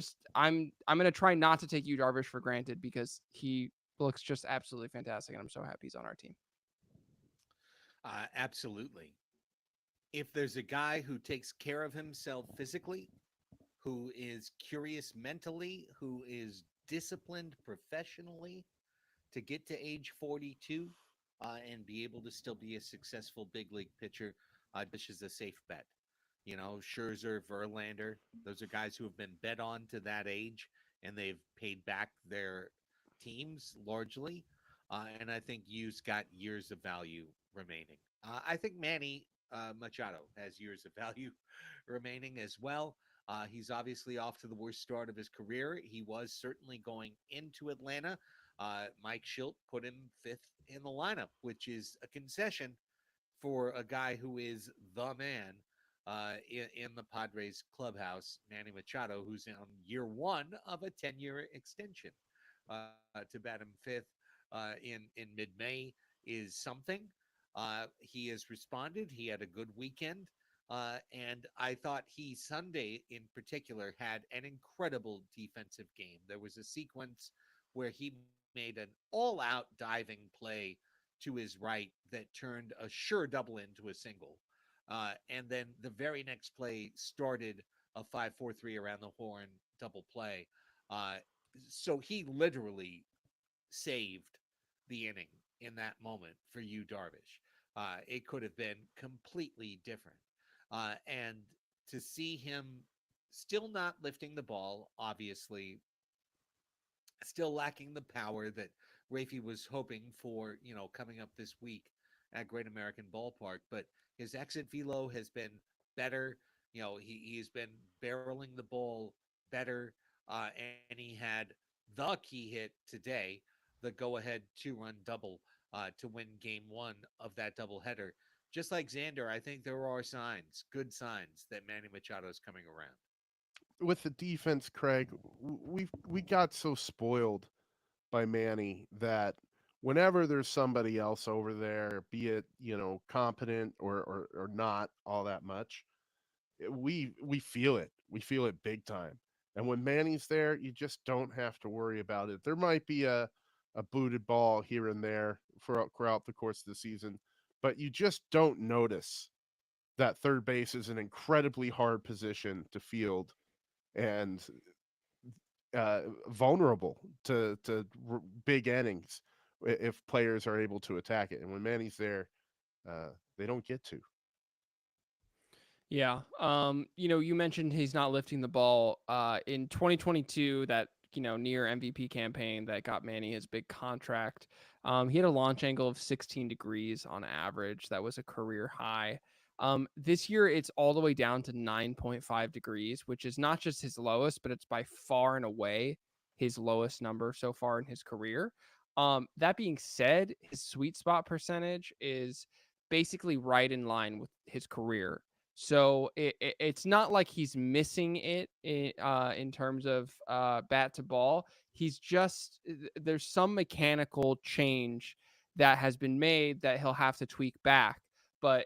gonna try not to take Darvish for granted because he looks just absolutely fantastic, and I'm so happy he's on our team. Absolutely. If there's a guy who takes care of himself physically, who is curious mentally, who is disciplined professionally to get to age 42 and be able to still be a successful big league pitcher, Dish is a safe bet. You know, Scherzer, Verlander, those are guys who have been bet on to that age and they've paid back their teams largely. And I think Yu's got years of value remaining. I think Manny Machado has years of value remaining as well. He's obviously off to the worst start of his career. He was certainly going into Atlanta. Mike Schilt put him fifth in the lineup, which is a concession for a guy who is the man in the Padres clubhouse, Manny Machado, who's on year one of a 10-year extension. To bat him fifth in mid May is something. He has responded. He had a good weekend. And I thought he, Sunday in particular, had an incredible defensive game. There was a sequence where he made an all out diving play to his right that turned a sure double into a single. And then the very next play started a 5-4-3 around the horn double play. Uh, so he literally saved the inning in that moment for Darvish. It could have been completely different. And to see him still not lifting the ball, obviously, still lacking the power that Raphie was hoping for, coming up this week at Great American Ballpark. But his exit velo has been better. He's been barreling the ball better, and he had the key hit today, the go-ahead two-run double to win Game 1 of that doubleheader. Just like Xander, I think there are signs, good signs, that Manny Machado is coming around. With the defense, Craig, we got so spoiled by Manny that whenever there's somebody else over there, be it competent or not all that much, we feel it. We feel it big time. And when Manny's there, you just don't have to worry about it. There might be a booted ball here and there throughout the course of the season, but you just don't notice that third base is an incredibly hard position to field and vulnerable to big innings if players are able to attack it. And when Manny's there, they don't get to. Yeah. You mentioned he's not lifting the ball. In 2022, that near MVP campaign that got Manny his big contract. He had a launch angle of 16 degrees on average. That was a career high. This year it's all the way down to 9.5 degrees, which is not just his lowest, but it's by far and away his lowest number so far in his career. That being said, his sweet spot percentage is basically right in line with his career. So it's not like he's missing it in terms of bat to ball. He's just there's some mechanical change that has been made that he'll have to tweak back. But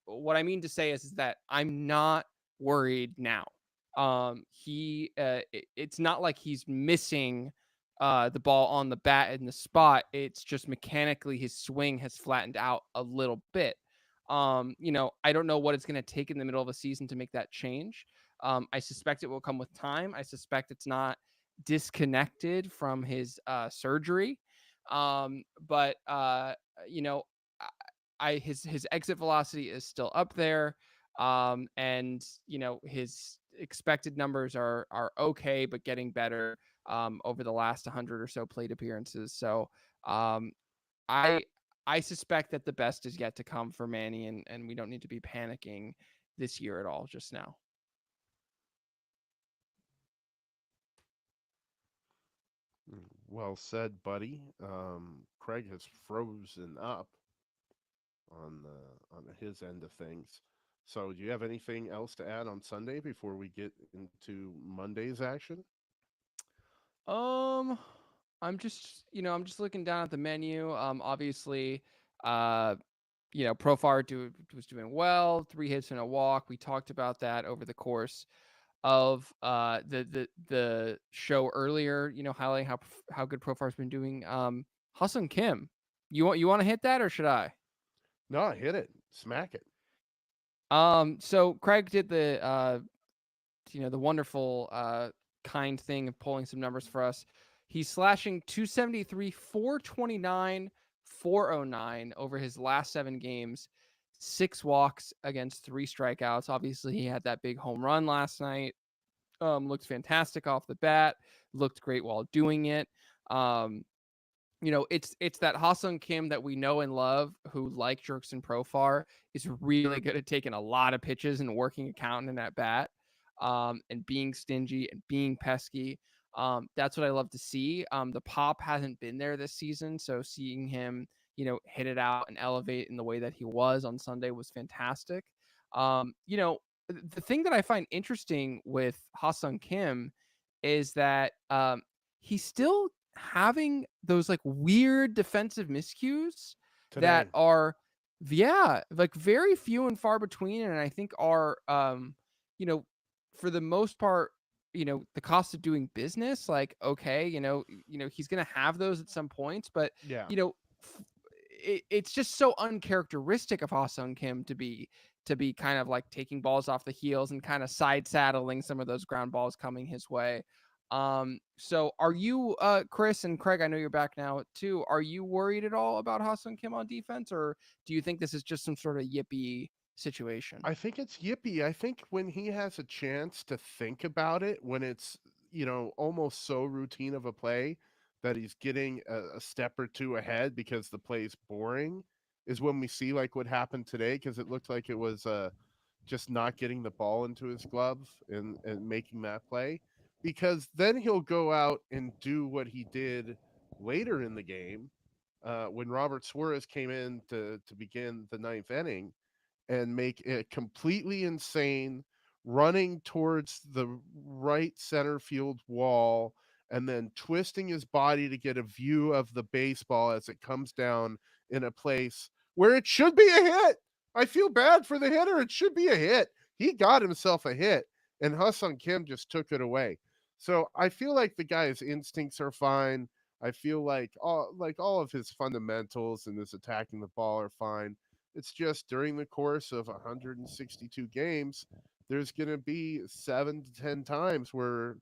what I mean to say is that I'm not worried now. It's not like he's missing the ball on the bat in the spot. It's just mechanically his swing has flattened out a little bit. I don't know what it's going to take in the middle of a season to make that change. I suspect it will come with time. I suspect it's not disconnected from his surgery. But you know, his exit velocity is still up there. And his expected numbers are okay, but getting better over the last 100 or so plate appearances. So Um, I I suspect that the best is yet to come for Manny, and we don't need to be panicking this year at all just now. Well said, buddy. Craig has frozen up on his end of things. So, do you have anything else to add on Sunday before we get into Monday's action? Um, I'm just looking down at the menu. Obviously, uh, Profar was doing well, 3 hits and a walk. We talked about that over the course of the show earlier. Highlighting how good Profar's been doing. Ha-Seong Kim, you want to hit that or should I? No, hit it, smack it. So Craig did the wonderful kind thing of pulling some numbers for us. He's slashing 273, 429, 409 over his last 7 games, 6 walks against 3 strikeouts. Obviously, he had that big home run last night. Looked fantastic off the bat. Looked great while doing it. Um, it's that Ha-Seong Kim that we know and love, who, like Jurickson Profar, is really good at taking a lot of pitches and working a count in at bat, and being stingy and being pesky. That's what I love to see. The pop hasn't been there this season, so seeing him, hit it out and elevate in the way that he was on Sunday was fantastic. The thing that I find interesting with Ha-Seong Kim is that he's still having those like weird defensive miscues that Today. are, yeah, like very few and far between, and I think are you know for the most part, the cost of doing business. Like, okay, he's gonna have those at some points, but Yeah. you know it's just so uncharacteristic of Ha-Seong Kim to be kind of like taking balls off the heels and kind of side saddling some of those ground balls coming his way. So are you, Chris and Craig, I know you're back now too. Are you worried at all about Ha-Seong Kim on defense, or do you think this is just some sort of yippee situation? I think it's yippee. I think when he has a chance to think about it, when it's, almost so routine of a play that he's getting a step or two ahead because the play's boring, is when we see like what happened today, because it looked like it was just not getting the ball into his glove and making that play. Because then he'll go out and do what he did later in the game, when Robert Suarez came in to begin the ninth inning and make it completely insane, running towards the right center field wall and then twisting his body to get a view of the baseball as it comes down in a place where it should be a hit. I feel bad for the hitter. It should be a hit. He got himself a hit, and Ha-Seong Kim just took it away. So I feel like the guy's instincts are fine. I feel like all of his fundamentals and his attacking the ball are fine. It's just during the course of 162 games, there's going to be 7 to 10 times where,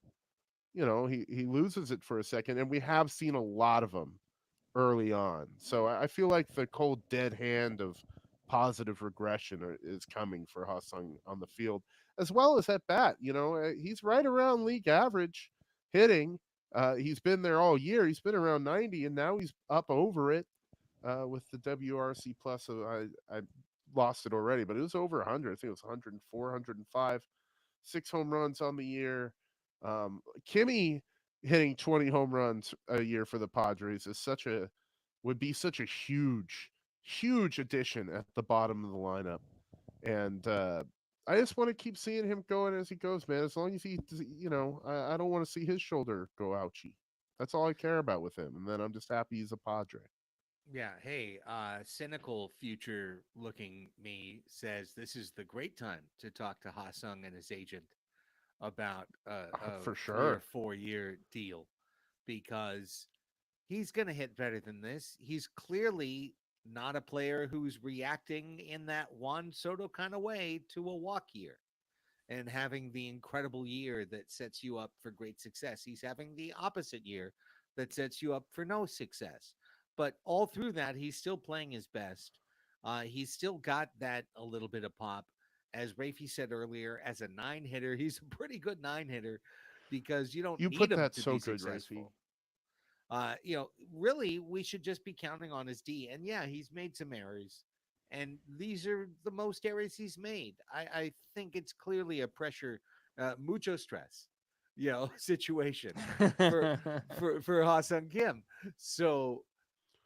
he loses it for a second. And we have seen a lot of them early on. So I feel like the cold dead hand of positive regression is coming for Ha-Seong on the field, as well as at bat. He's right around league average hitting. He's been there all year. He's been around 90, and now he's up over it with the WRC plus. I lost it already, but it was over 100. I think it was 104, 105, 6 home runs on the year. Kimmy hitting 20 home runs a year for the Padres would be such a huge addition at the bottom of the lineup. And I just want to keep seeing him going as he goes, man. As long as I don't want to see his shoulder go ouchie. That's all I care about with him. And then I'm just happy he's a Padre. Yeah. Hey, cynical future looking me says this is the great time to talk to Ha-Seong and his agent about a For 3 or 4 year deal, because he's going to hit better than this. He's clearly not a player who's reacting in that Juan Soto kind of way to a walk year and having the incredible year that sets you up for great success. He's having the opposite year that sets you up for no success. But all through that, he's still playing his best. He's still got that a little bit of pop. As Raphie said earlier, as a 9 hitter, he's a pretty good 9 hitter because you don't You need put him that to so be good, Rafi. successful. Really, we should just be counting on his D. And yeah, he's made some errors, and these are the most errors he's made. I think it's clearly a pressure, mucho stress, situation for for Ha-Seong Kim. So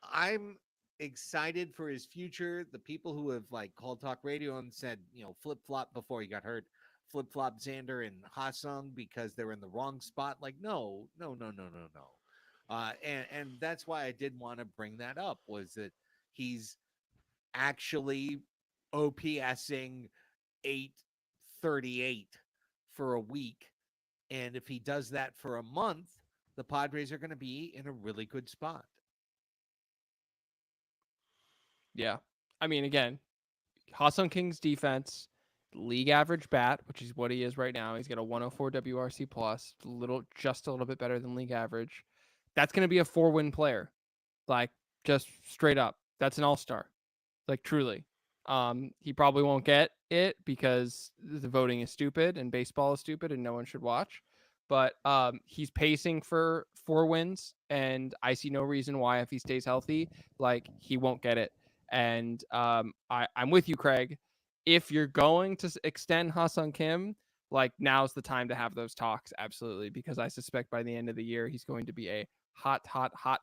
I'm excited for his future. The people who have like called talk radio and said, flip flop before he got hurt, flip flop Xander and Ha-Seong because they're in the wrong spot. Like, no, no, no, no, no, no. And that's why I did want to bring that up was that he's actually OPSing 838 for a week. And if he does that for a month, the Padres are going to be in a really good spot. Yeah. I mean, again, Ha-Seong King's defense, league average bat, which is what he is right now. He's got a 104 WRC plus, just a little bit better than league average. That's going to be a 4-win player. Like, just straight up. That's an all-star. Like, truly. He probably won't get it because the voting is stupid and baseball is stupid and no one should watch. But he's pacing for 4 wins, and I see no reason why, if he stays healthy, like, he won't get it. And I'm with you, Craig. If you're going to extend Ha-Seong Kim, like, now's the time to have those talks, absolutely, because I suspect by the end of the year he's going to be a hot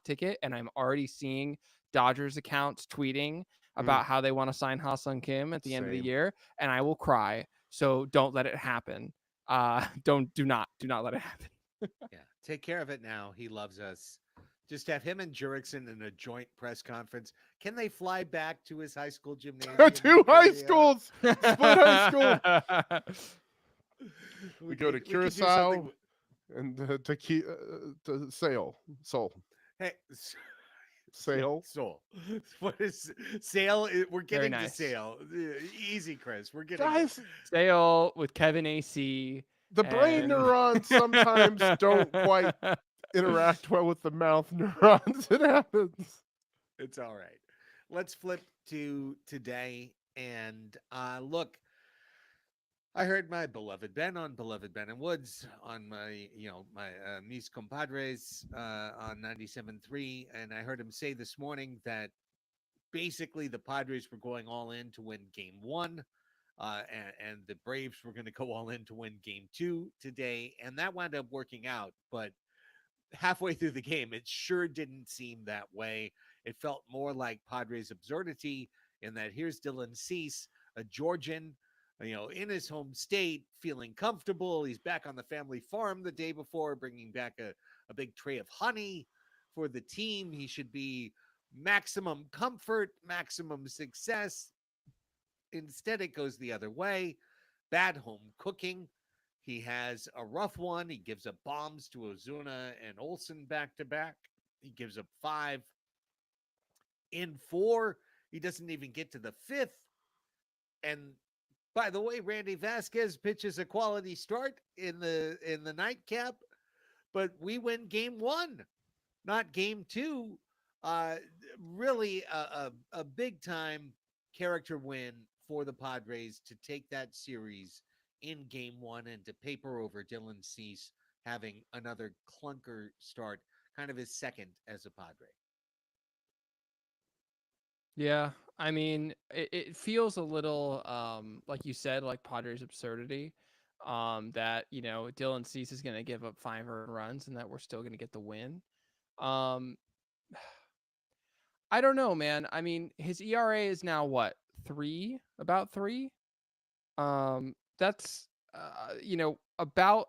ticket, and I'm already seeing Dodgers accounts tweeting about how they want to sign Ha-Seong Kim at the end of the Same. year, and I will cry. So don't let it happen. Do not let it happen. Yeah, take care of it now. He loves us. Just have him and Jurickson in a joint press conference. Can they fly back to his high school gymnasium? Two high schools, split high school. We go to Curacao and to Seoul. Hey, Seoul. Seoul. What is Sale? We're getting nice. to Sale. Easy, Chris. We're getting Guys, Sale with Kevin AC. the brain neurons sometimes don't quite interact well with the mouth neurons. It happens. It's all right. Let's flip to today and look. I heard my beloved Ben on Beloved Ben and Woods on my, my mis compadres on 97.3, and I heard him say this morning that basically the Padres were going all in to win Game 1, and the Braves were going to go all in to win Game 2 today, and that wound up working out. But halfway through the game, it sure didn't seem that way. It felt more like Padres absurdity in that here's Dylan Cease, a Georgian, in his home state, feeling comfortable. He's back on the family farm the day before, bringing back a big tray of honey for the team. He should be maximum comfort, maximum success. Instead, it goes the other way. Bad home cooking. He has a rough one. He gives up bombs to Ozuna and Olsen back to back. He gives up 5. In 4, he doesn't even get to the 5th. And by the way, Randy Vasquez pitches a quality start in the nightcap, but we win Game 1, not Game 2. Really a big time character win for the Padres to take that series in Game 1 and to paper over Dylan Cease having another clunker start, kind of his second as a Padre. Yeah, I mean, it feels a little like you said, like Padres absurdity. That Dylan Cease is going to give up 5 earned runs and that we're still going to get the win. Um, I don't know, man. I mean, his ERA is now what, 3? About 3. That's about.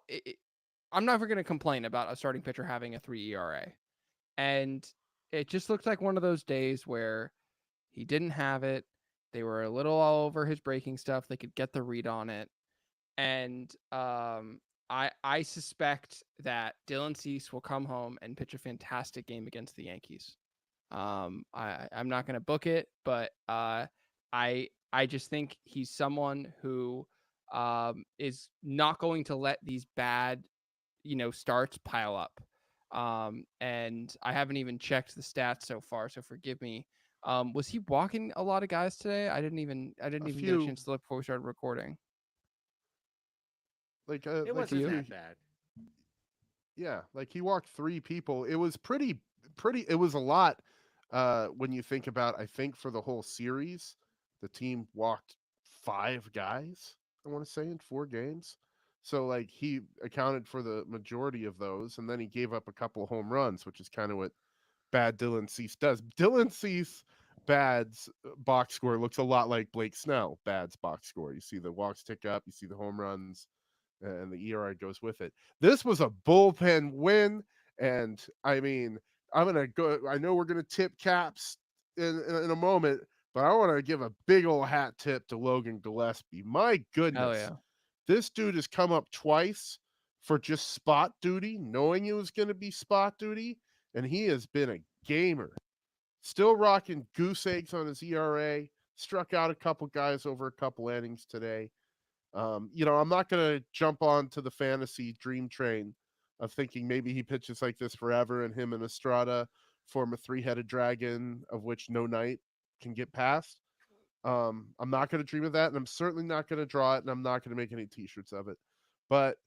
I'm never going to complain about a starting pitcher having a 3 ERA, and it just looks like one of those days where he didn't have it. They were a little all over his breaking stuff. They could get the read on it. And I suspect that Dylan Cease will come home and pitch a fantastic game against the Yankees. I'm not going to book it, but I just think he's someone who is not going to let these bad, starts pile up. And I haven't even checked the stats so far, so forgive me. Was he walking a lot of guys today? I didn't even get a chance to look before we started recording. It wasn't that bad. Yeah, like he walked 3 people. It was pretty It was a lot when you think about, I think for the whole series, the team walked 5 guys, I want to say, in 4 games. So like he accounted for the majority of those, and then he gave up a couple of home runs, which is kind of what bad Dylan Cease does. Dylan Cease bad's box score looks a lot like Blake Snell bad's box score. You see the walks tick up, you see the home runs, and the ERA goes with it. This was a bullpen win, and I mean, I'm gonna go. I know we're gonna tip caps in a moment, but I want to give a big old hat tip to Logan Gillespie. My Hell goodness, yeah. this dude has come up twice for just spot duty, knowing it was going to be spot duty, and he has been a gamer. Still rocking goose eggs on his ERA. Struck out a couple guys over a couple innings today. I'm not going to jump on to the fantasy dream train of thinking maybe he pitches like this forever and him and Estrada form a three-headed dragon of which no knight can get past. I'm not going to dream of that, and I'm certainly not going to draw it, and I'm not going to make any T-shirts of it. But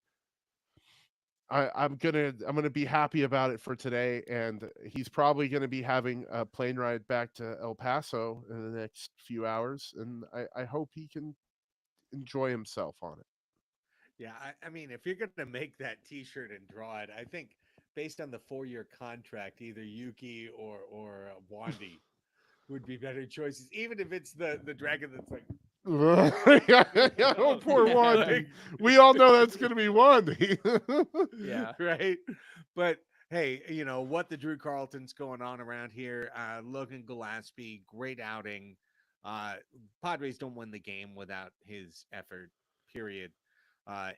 I'm gonna be happy about it for today, and he's probably gonna be having a plane ride back to El Paso in the next few hours, and I hope he can enjoy himself on it. Yeah, I mean, if you're going to make that T-shirt and draw it, I think based on the 4-year contract, either Yuki or Wandy would be better choices. Even if it's the dragon that's like, Oh, poor Wandy. We all know that's gonna be Wandy. Yeah. right. But hey, what the Drew Carlton's going on around here. Logan Gillespie, great outing. Padres don't win the game without his effort. Period.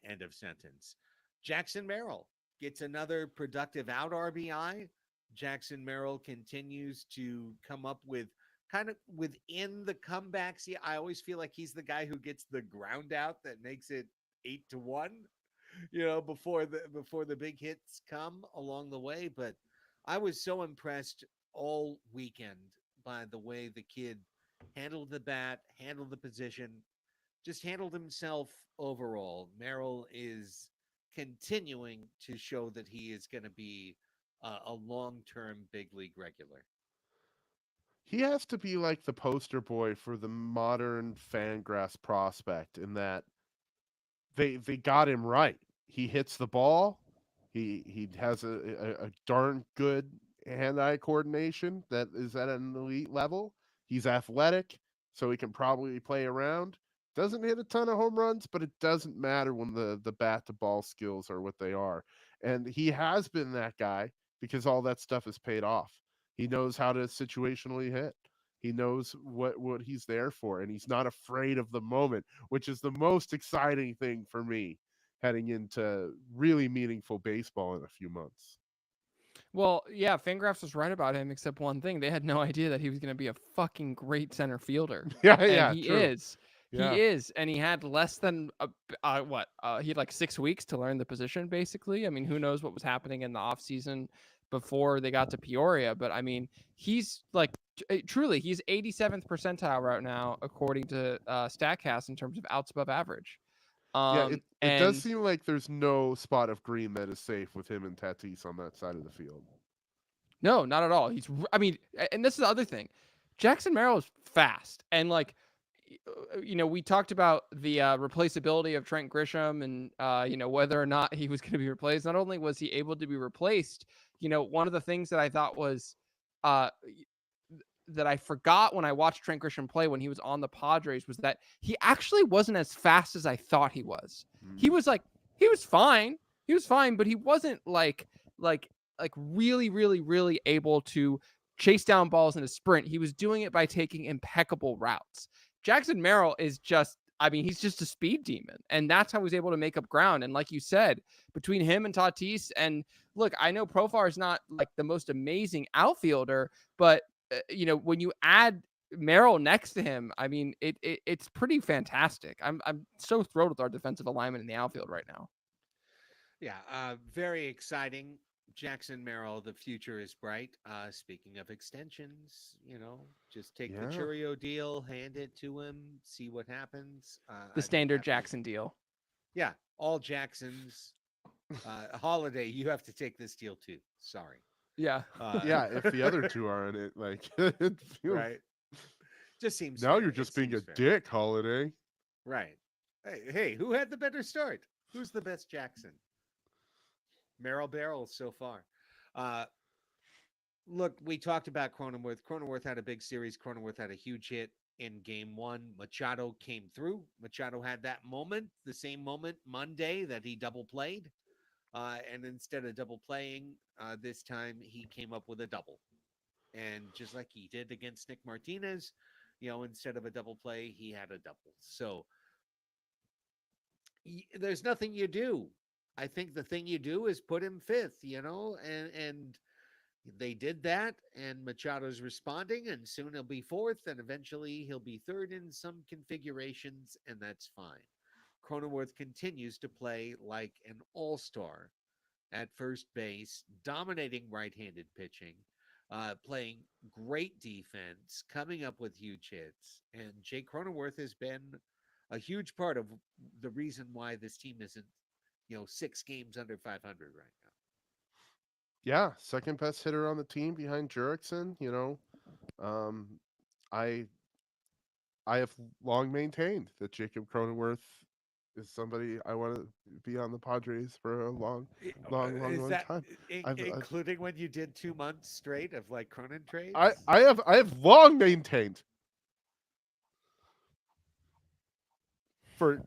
End of sentence. Jackson Merrill gets another productive out RBI. Jackson Merrill continues to come up with kind of within the comebacks. I always feel like he's the guy who gets the ground out that makes it 8-1, before the big hits come along the way. But I was so impressed all weekend by the way the kid handled the bat, handled the position, just handled himself overall. Merrill is continuing to show that he is going to be a long-term big league regular. He has to be like the poster boy for the modern Fangraphs prospect in that they got him right. He hits the ball. He has a darn good hand-eye coordination that is at an elite level. He's athletic, so he can probably play around. Doesn't hit a ton of home runs, but it doesn't matter when the bat to ball skills are what they are. And he has been that guy because all that stuff is paid off. He knows how to situationally hit. He knows what he's there for, and he's not afraid of the moment, which is the most exciting thing for me heading into really meaningful baseball in a few months. Well, yeah, Fangraphs was right about him, except one thing. They had no idea that he was going to be a fucking great center fielder. Yeah, And yeah, he true. is. Yeah. He is. And he had less than, he had like 6 weeks to learn the position, basically. I mean, who knows what was happening in the offseason before they got to Peoria. But I mean, he's like, truly, he's 87th percentile right now, according to StatCast, in terms of outs above average. Yeah, it does And seem like there's no spot of green that is safe with him and Tatis on that side of the field. no, not at all. I mean, and this is the other thing. Jackson Merrill is fast. And like, we talked about the replaceability of Trent Grisham and, whether or not he was going to be replaced. Not only was he able to be replaced, one of the things that I thought was, uh, that I forgot when I watched Trent Grisham play when he was on the Padres was that he actually wasn't as fast as I thought he was. He Mm. was like, he was fine. He was fine, but he wasn't like really, really, really able to chase down balls in a sprint. He was doing it by taking impeccable routes. Jackson Merrill is just, I mean, he's just a speed demon. And that's how he's able to make up ground. And like you said, between him and Tatis, and look, I know Profar is not like the most amazing outfielder, but when you add Merrill next to him, I mean, it's pretty fantastic. I'm so thrilled with our defensive alignment in the outfield right now. Yeah, very exciting. Jackson Merrill, the future is bright. Speaking of extensions, just take the Yeah. Churio deal, hand it to him, see what happens. The I think standard that Jackson deal. yeah, all Jacksons. Holiday, you have to take this deal too. Sorry. Yeah. Yeah, if the other two are in it, like it feels. Right. Just seems Now fair. you're It just being seems a fair. dick, Holiday. Right. Hey, who had the better start? Who's the best Jackson? Merrill Barrels so far. Uh, Look, we talked about Cronenworth. Cronenworth had a big series. Cronenworth had a huge hit in game one. Machado came through. Machado had that moment, the same moment Monday that he double played. And instead of double playing, this time he came up with a double. And just like he did against Nick Martinez, instead of a double play, he had a double. So there's nothing you do. I think the thing you do is put him fifth, and they did that, and Machado's responding, and soon he'll be fourth, and eventually he'll be third in some configurations, and that's fine. Cronenworth continues to play like an all-star at first base, dominating right-handed pitching, playing great defense, coming up with huge hits, and Jake Cronenworth has been a huge part of the reason why this team isn't, 6 games under 500 right now. Yeah, second best hitter on the team behind Jurickson. Um, I I have long maintained that Jacob Cronenworth is somebody I want to be on the Padres for a long, long, long, Is long that time. I've including when you did 2 months straight of like Cronin I, trades? I have I have long maintained for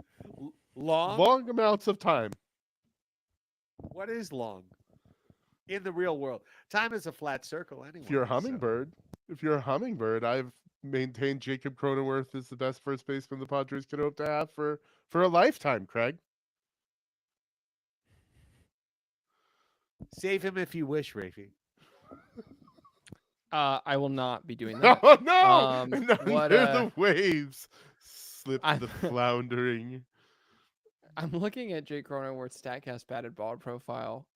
Long? long amounts of time. What is long in the real world? Time is a flat circle If anyway. you're a So hummingbird, if you're a hummingbird, I've maintained Jacob Cronenworth is the best first baseman the Padres could hope to have for a lifetime, Craig. save him if you wish, Raphie. I will not be doing that. Oh no! Um, And what under the waves slipped I'm the floundering. I'm looking at Jake Cronenworth's Statcast batted ball profile,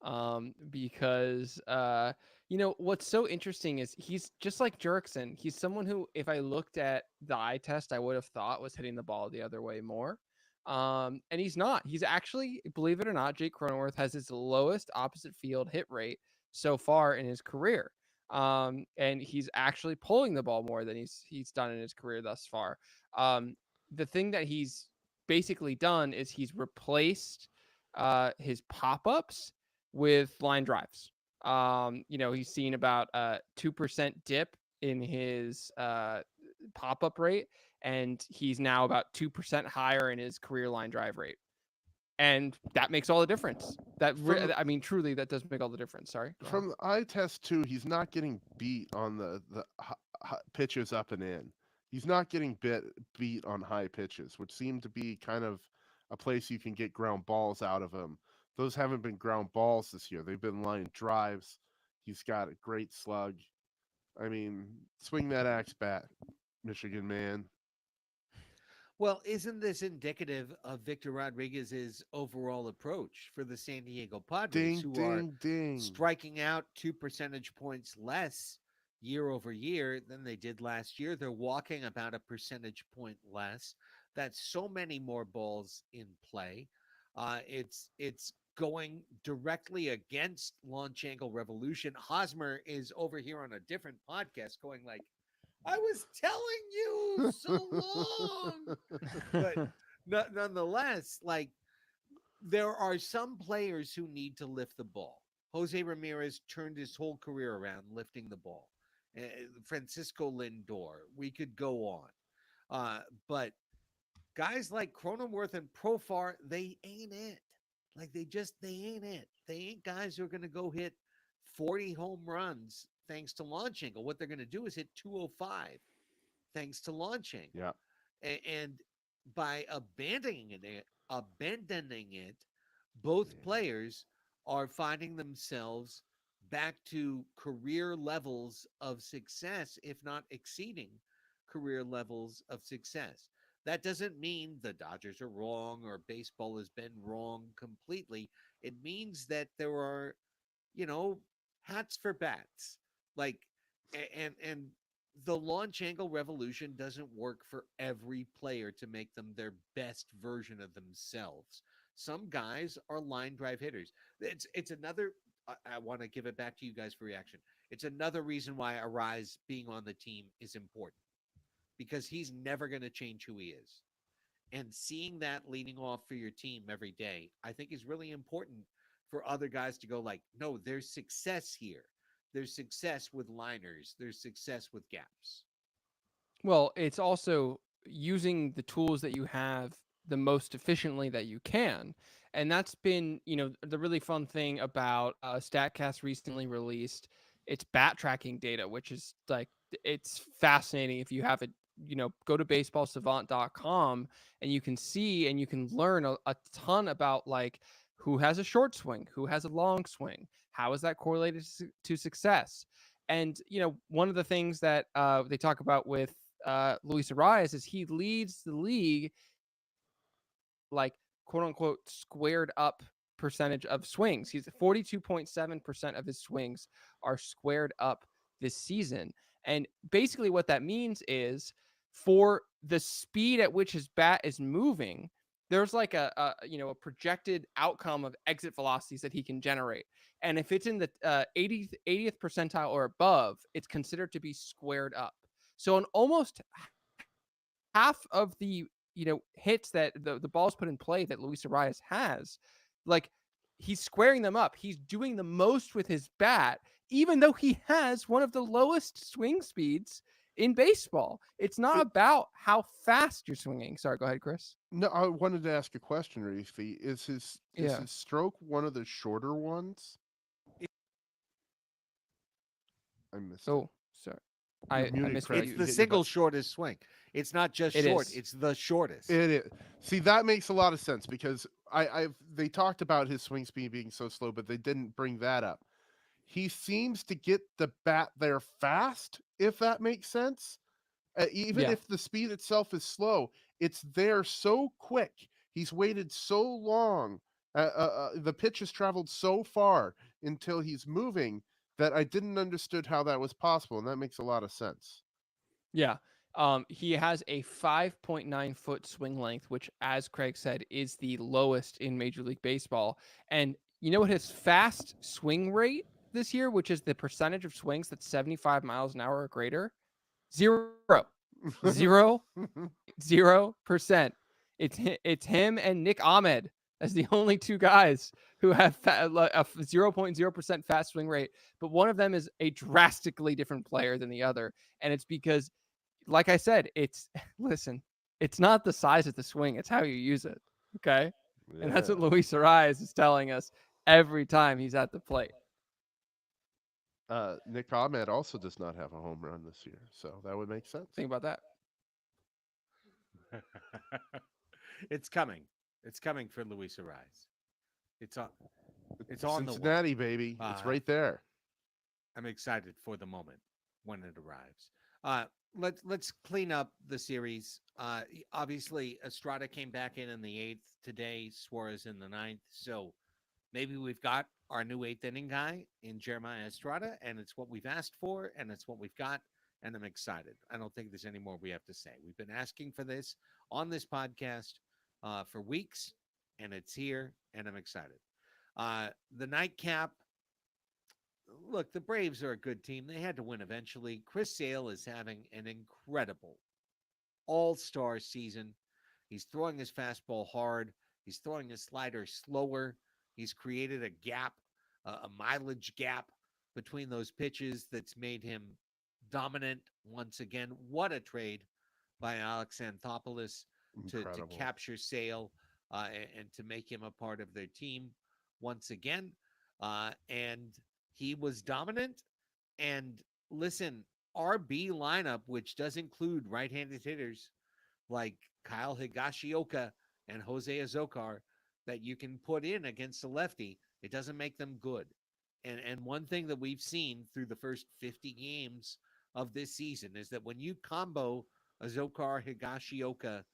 because what's so interesting is he's just like Jurickson. He's someone who, if I looked at the eye test, I would have thought was hitting the ball the other way more. And he's not. He's actually, believe it or not, Jake Cronenworth has his lowest opposite field hit rate so far in his career. And he's actually pulling the ball more than he's done in his career thus far. The thing that he's basically done is he's replaced his pop-ups with line drives. He's seen about a 2% dip in his pop-up rate, and he's now about 2% higher in his career line drive rate. And that makes all the difference. Truly, that does make all the difference. Sorry. From the eye test too, he's not getting beat on the pitches up and in. He's not getting beat on high pitches, which seem to be kind of a place you can get ground balls out of him. Those haven't been ground balls this year. They've been line drives. He's got a great slug. I mean, swing that axe bat, Michigan man. Well, isn't this indicative of Victor Rodriguez's overall approach for the San Diego Padres, Ding, who are ding, ding. striking out 2 percentage points less year over year than they did last year? They're walking about a percentage point less. That's so many more balls in play. It's going directly against launch angle revolution. Hosmer is over here on a different podcast going like, I was telling you so long. But nonetheless, like there are some players who need to lift the ball. Jose Ramirez turned his whole career around lifting the ball. Francisco Lindor, we could go on. But guys like Cronenworth and Profar, they ain't it. Like they ain't it. They ain't guys who are going to go hit 40 home runs thanks to launch angle. What they're going to do is hit 205 thanks to launching. Yeah. And by abandoning it, both players are finding themselves back to career levels of success, if not exceeding career levels of success. That doesn't mean the Dodgers are wrong or baseball has been wrong completely. It means that there are, hats for bats. Like, and the launch angle revolution doesn't work for every player to make them their best version of themselves. Some guys are line drive hitters. It's another I want to give it back to you guys for reaction. It's another reason why Arise being on the team is important because he's never going to change who he is. And seeing that leading off for your team every day, I think is really important for other guys to go like, no, there's success here. There's success with liners. There's success with gaps. Well, it's also using the tools that you have the most efficiently that you can. And that's been, the really fun thing about StatCast recently released. It's bat tracking data, which is like, it's fascinating. If you have it, go to baseballsavant.com and you can see and you can learn a ton about like who has a short swing, who has a long swing, how is that correlated to success. And, one of the things that they talk about with Luis Arias is he leads the league like quote unquote squared up percentage of swings. He's 42.7% of his swings are squared up this season. And basically what that means is for the speed at which his bat is moving, there's like a projected outcome of exit velocities that he can generate. And if it's in the 80th percentile or above, it's considered to be squared up. So in almost half of the hits that the balls put in play that Luis Arias has, like he's squaring them up. He's doing the most with his bat, even though he has one of the lowest swing speeds in baseball. It's not about how fast you're swinging. Sorry, go ahead, Chris. No, I wanted to ask a question, Raphie. Is Yeah. his stroke one of the shorter ones? I missed it. Oh, sorry. You're I muted, missed Craig. what It's You the hit your single button. shortest swing. It's not just It short, is. it's the shortest. It is. See, that makes a lot of sense because they talked about his swing speed being so slow, but they didn't bring that up. He seems to get the bat there fast, if that makes sense. Even Yeah. if the speed itself is slow, it's there so quick. He's waited so long. The pitch has traveled so far until he's moving that I didn't understood how that was possible, and that makes a lot of sense. Yeah. He has a 5.9-foot swing length, which, as Craig said, is the lowest in Major League Baseball. And you know what his fast swing rate this year, which is the percentage of swings that's 75 miles an hour or greater? 0.0%. It's him and Nick Ahmed as the only two guys who have a 0.0% fast swing rate. But one of them is a drastically different player than the other. And it's because, like I said, listen, it's not the size of the swing, it's how you use it. Okay. And that's what Yeah. Luis Arias is telling us every time he's at the plate. Nick Ahmed also does not have a home run this year, so that would make sense. Think about that. It's coming. It's coming for Luis Arias. It's on. It's on the way. Cincinnati, baby. It's right there. I'm excited for the moment when it arrives. Let's clean up the series. Obviously, Estrada came back in the 8th today. Suarez in the 9th. So maybe we've got our new 8th inning guy in Jeremiah Estrada, and it's what we've asked for, and it's what we've got, and I'm excited. I don't think there's any more we have to say. We've been asking for this on this podcast for weeks, and it's here, and I'm excited. The nightcap. Look, the Braves are a good team. They had to win eventually. Chris Sale is having an incredible all-star season. He's throwing his fastball hard. He's throwing his slider slower. He's created a gap, a mileage gap between those pitches that's made him dominant once again. What a trade by Alex Anthopoulos to capture Sale and to make him a part of their team once again. And he was dominant. And listen, our B lineup, which does include right-handed hitters like Kyle Higashioka and Jose Azocar, that you can put in against a lefty, it doesn't make them good. And one thing that we've seen through the first 50 games of this season is that when you combo Azocar Higashioka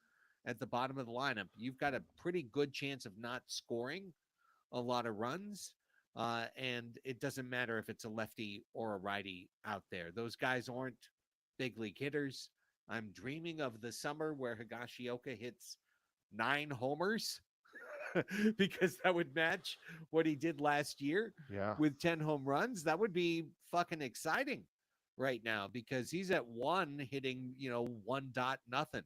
at the bottom of the lineup, you've got a pretty good chance of not scoring a lot of runs. And it doesn't matter if it's a lefty or a righty out there. Those guys aren't big league hitters. I'm dreaming of the summer where Higashioka hits 9 homers because that would match what he did last year Yeah. with 10 home runs. That would be fucking exciting right now because he's at one hitting, one dot nothing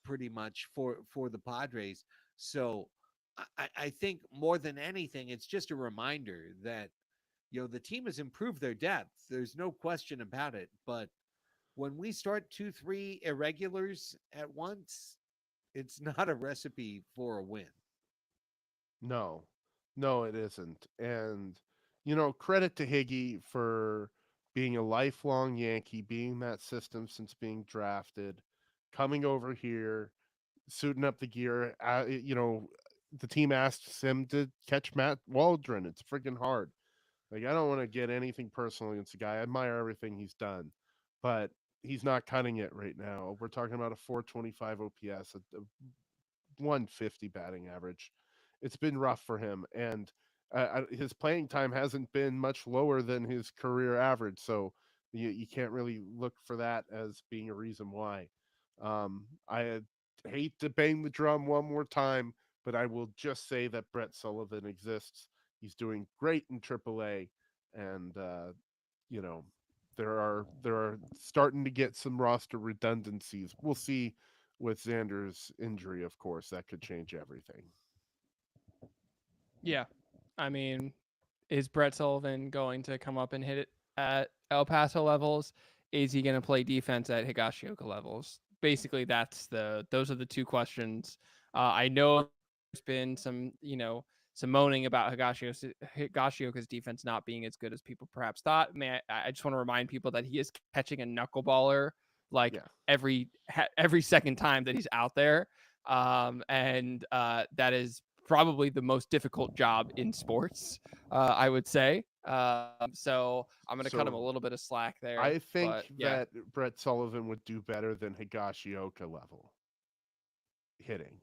pretty much for the Padres. So I think more than anything, it's just a reminder that the team has improved their depth. There's no question about it. But when we start 2, 3 irregulars at once, it's not a recipe for a win. No, no, it isn't. And, credit to Higgy for being a lifelong Yankee, being that system since being drafted, coming over here, suiting up the gear. The team asks him to catch Matt Waldron. It's freaking hard. Like, I don't want to get anything personal against the guy. I admire everything he's done, but he's not cutting it right now. We're talking about a 425 OPS, a 150 batting average. It's been rough for him, and his playing time hasn't been much lower than his career average. So you can't really look for that as being a reason why. I hate to bang the drum one more time, but I will just say that Brett Sullivan exists. He's doing great in AAA, and you know there are starting to get some roster redundancies. We'll see with Xander's injury, of course, that could change everything. Yeah. I mean, is Brett Sullivan going to come up and hit it at El Paso levels? Is he going to play defense at Higashioka levels? Basically, those are the two questions. I know there's been some moaning about Higashioka's defense not being as good as people perhaps thought. Man, I just want to remind people that he is catching a knuckleballer like Yeah. every second time that he's out there, and that is probably the most difficult job in sports, I would say. So I'm going to cut him a So little bit of slack there. I think But yeah, that Brett Sullivan would do better than Higashioka level hitting.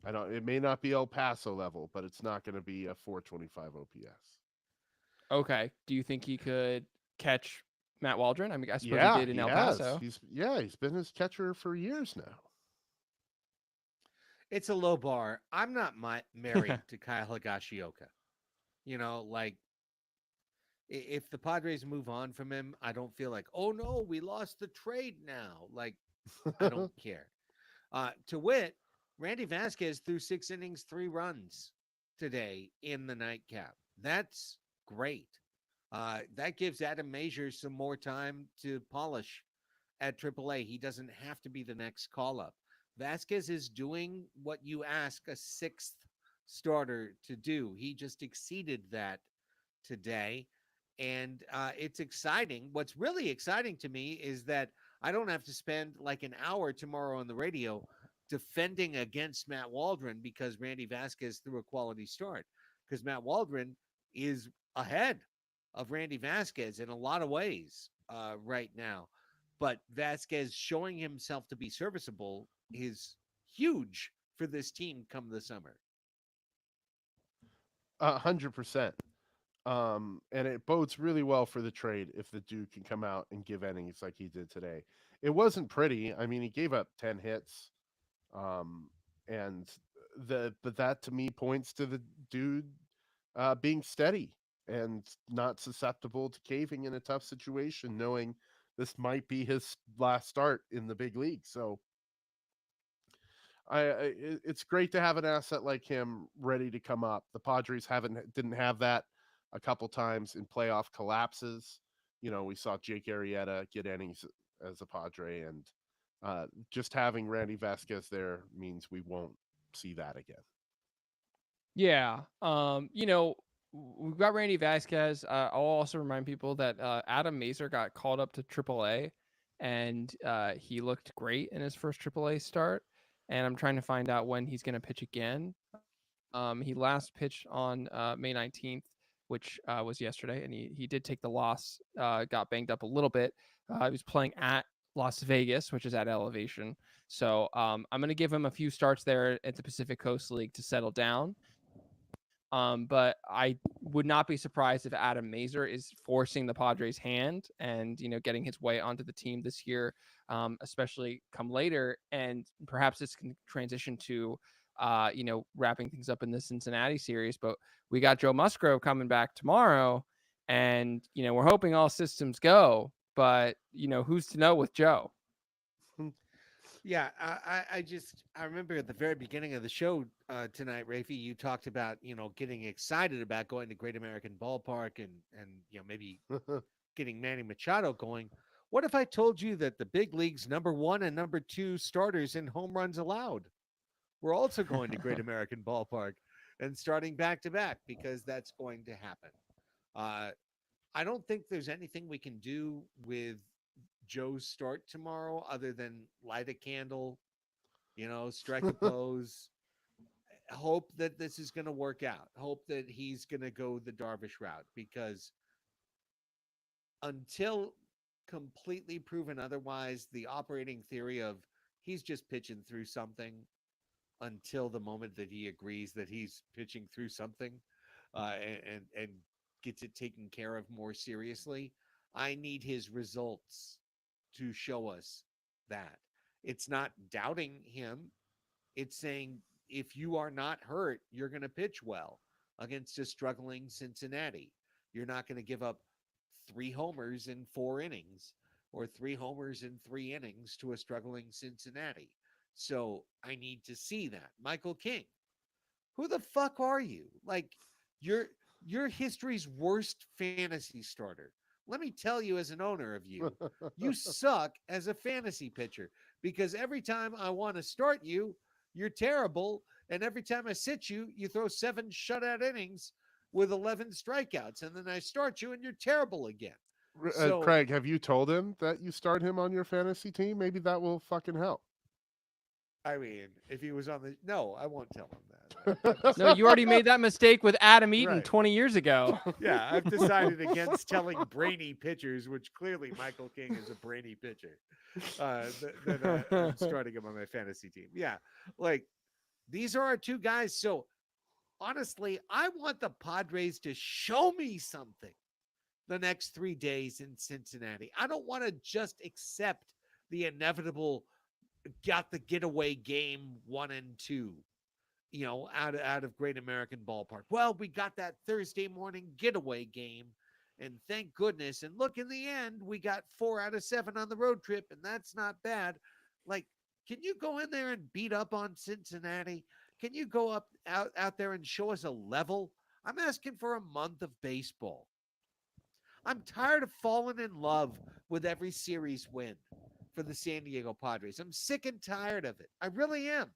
I don't. It may not be El Paso level, but it's not going to be a 425 OPS. okay. Do you think he could catch Matt Waldron? I mean, I suppose he Yeah, did in he El has. Paso. He's been his catcher for years now. It's a low bar. I'm not married to Kyle Higashioka. Like if the Padres move on from him, I don't feel like, oh no, we lost the trade now. Like, I don't care. To wit, Randy Vasquez threw 6 innings, 3 runs today in the nightcap. That's great. That gives Adam Major some more time to polish at AAA. He doesn't have to be the next call up. Vasquez is doing what you ask a sixth starter to do. He just exceeded that today. And it's exciting. What's really exciting to me is that I don't have to spend like an hour tomorrow on the radio defending against Matt Waldron because Randy Vasquez threw a quality start. Because Matt Waldron is ahead of Randy Vasquez in a lot of ways right now. But Vasquez showing himself to be serviceable is huge for this team come the summer. 100%. And it bodes really well for the trade if the dude can come out and give innings like he did today. It wasn't pretty. I mean, he gave up 10 hits. Um, and but that to me points to the dude being steady and not susceptible to caving in a tough situation, knowing this might be his last start in the big league. So it's great to have an asset like him ready to come up. The Padres didn't have that a couple times in playoff collapses. We saw Jake Arrieta get innings as a Padre, and just having Randy Vasquez there means we won't see that again. Yeah. We've got Randy Vasquez. I'll also remind people that Adam Mazur got called up to AAA, and he looked great in his first AAA start. And I'm trying to find out when he's going to pitch again. He last pitched on May 19th, which was yesterday, and he did take the loss. Got banged up a little bit. He was playing at Las Vegas, which is at elevation. So I'm going to give him a few starts there at the Pacific Coast League to settle down. But I would not be surprised if Adam Mazur is forcing the Padres' hand and getting his way onto the team this year, especially come later, and perhaps this can transition to wrapping things up in the Cincinnati series. But we got Joe Musgrove coming back tomorrow, and we're hoping all systems go. But who's to know with Joe? Yeah, I remember at the very beginning of the show tonight, Raphie, you talked about getting excited about going to Great American Ballpark and maybe getting Manny Machado going. What if I told you that the big leagues number 1 and number 2 starters in home runs allowed we're also going to Great American Ballpark and starting back to back because that's going to happen. Uh, I don't think there's anything we can do with Joe's start tomorrow other than light a candle, strike a pose, hope that this is going to work out, hope that he's going to go the Darvish route because until completely proven otherwise, the operating theory of he's just pitching through something until the moment that he agrees that he's pitching through something and gets it taken care of more seriously. I need his results to show us that. It's not doubting him. It's saying if you are not hurt, you're going to pitch well against a struggling Cincinnati. You're not going to give up 3 homers in 4 innings or 3 homers in 3 innings to a struggling Cincinnati. So I need to see that. Michael King, who the fuck are you? Like, you're history's worst fantasy starter. Let me tell you, as an owner of you, you suck as a fantasy pitcher because every time I want to start you, you're terrible. And every time I sit you, you throw 7 shutout innings with 11 strikeouts. And then I start you and you're terrible again. So, Craig, have you told him that you start him on your fantasy team? Maybe that will fucking help. I mean, if he was on the no, I won't tell him that. No, you already made that mistake with Adam Eaton Right. 20 years ago. Yeah, I've decided against telling brainy pitchers, which clearly Michael King is a brainy pitcher, that I'm starting him on my fantasy team. Yeah, like these are our 2 guys. So honestly, I want the Padres to show me something the next 3 days in Cincinnati. I don't want to just accept the inevitable got the getaway game 1 and 2, out of Great American Ballpark. Well, we got that Thursday morning getaway game, and thank goodness. And look, in the end, we got 4 out of 7 on the road trip, and that's not bad. Like, can you go in there and beat up on Cincinnati? Can you go out there and show us a level? I'm asking for a month of baseball. I'm tired of falling in love with every series win for the San Diego Padres. I'm sick and tired of it. I really am.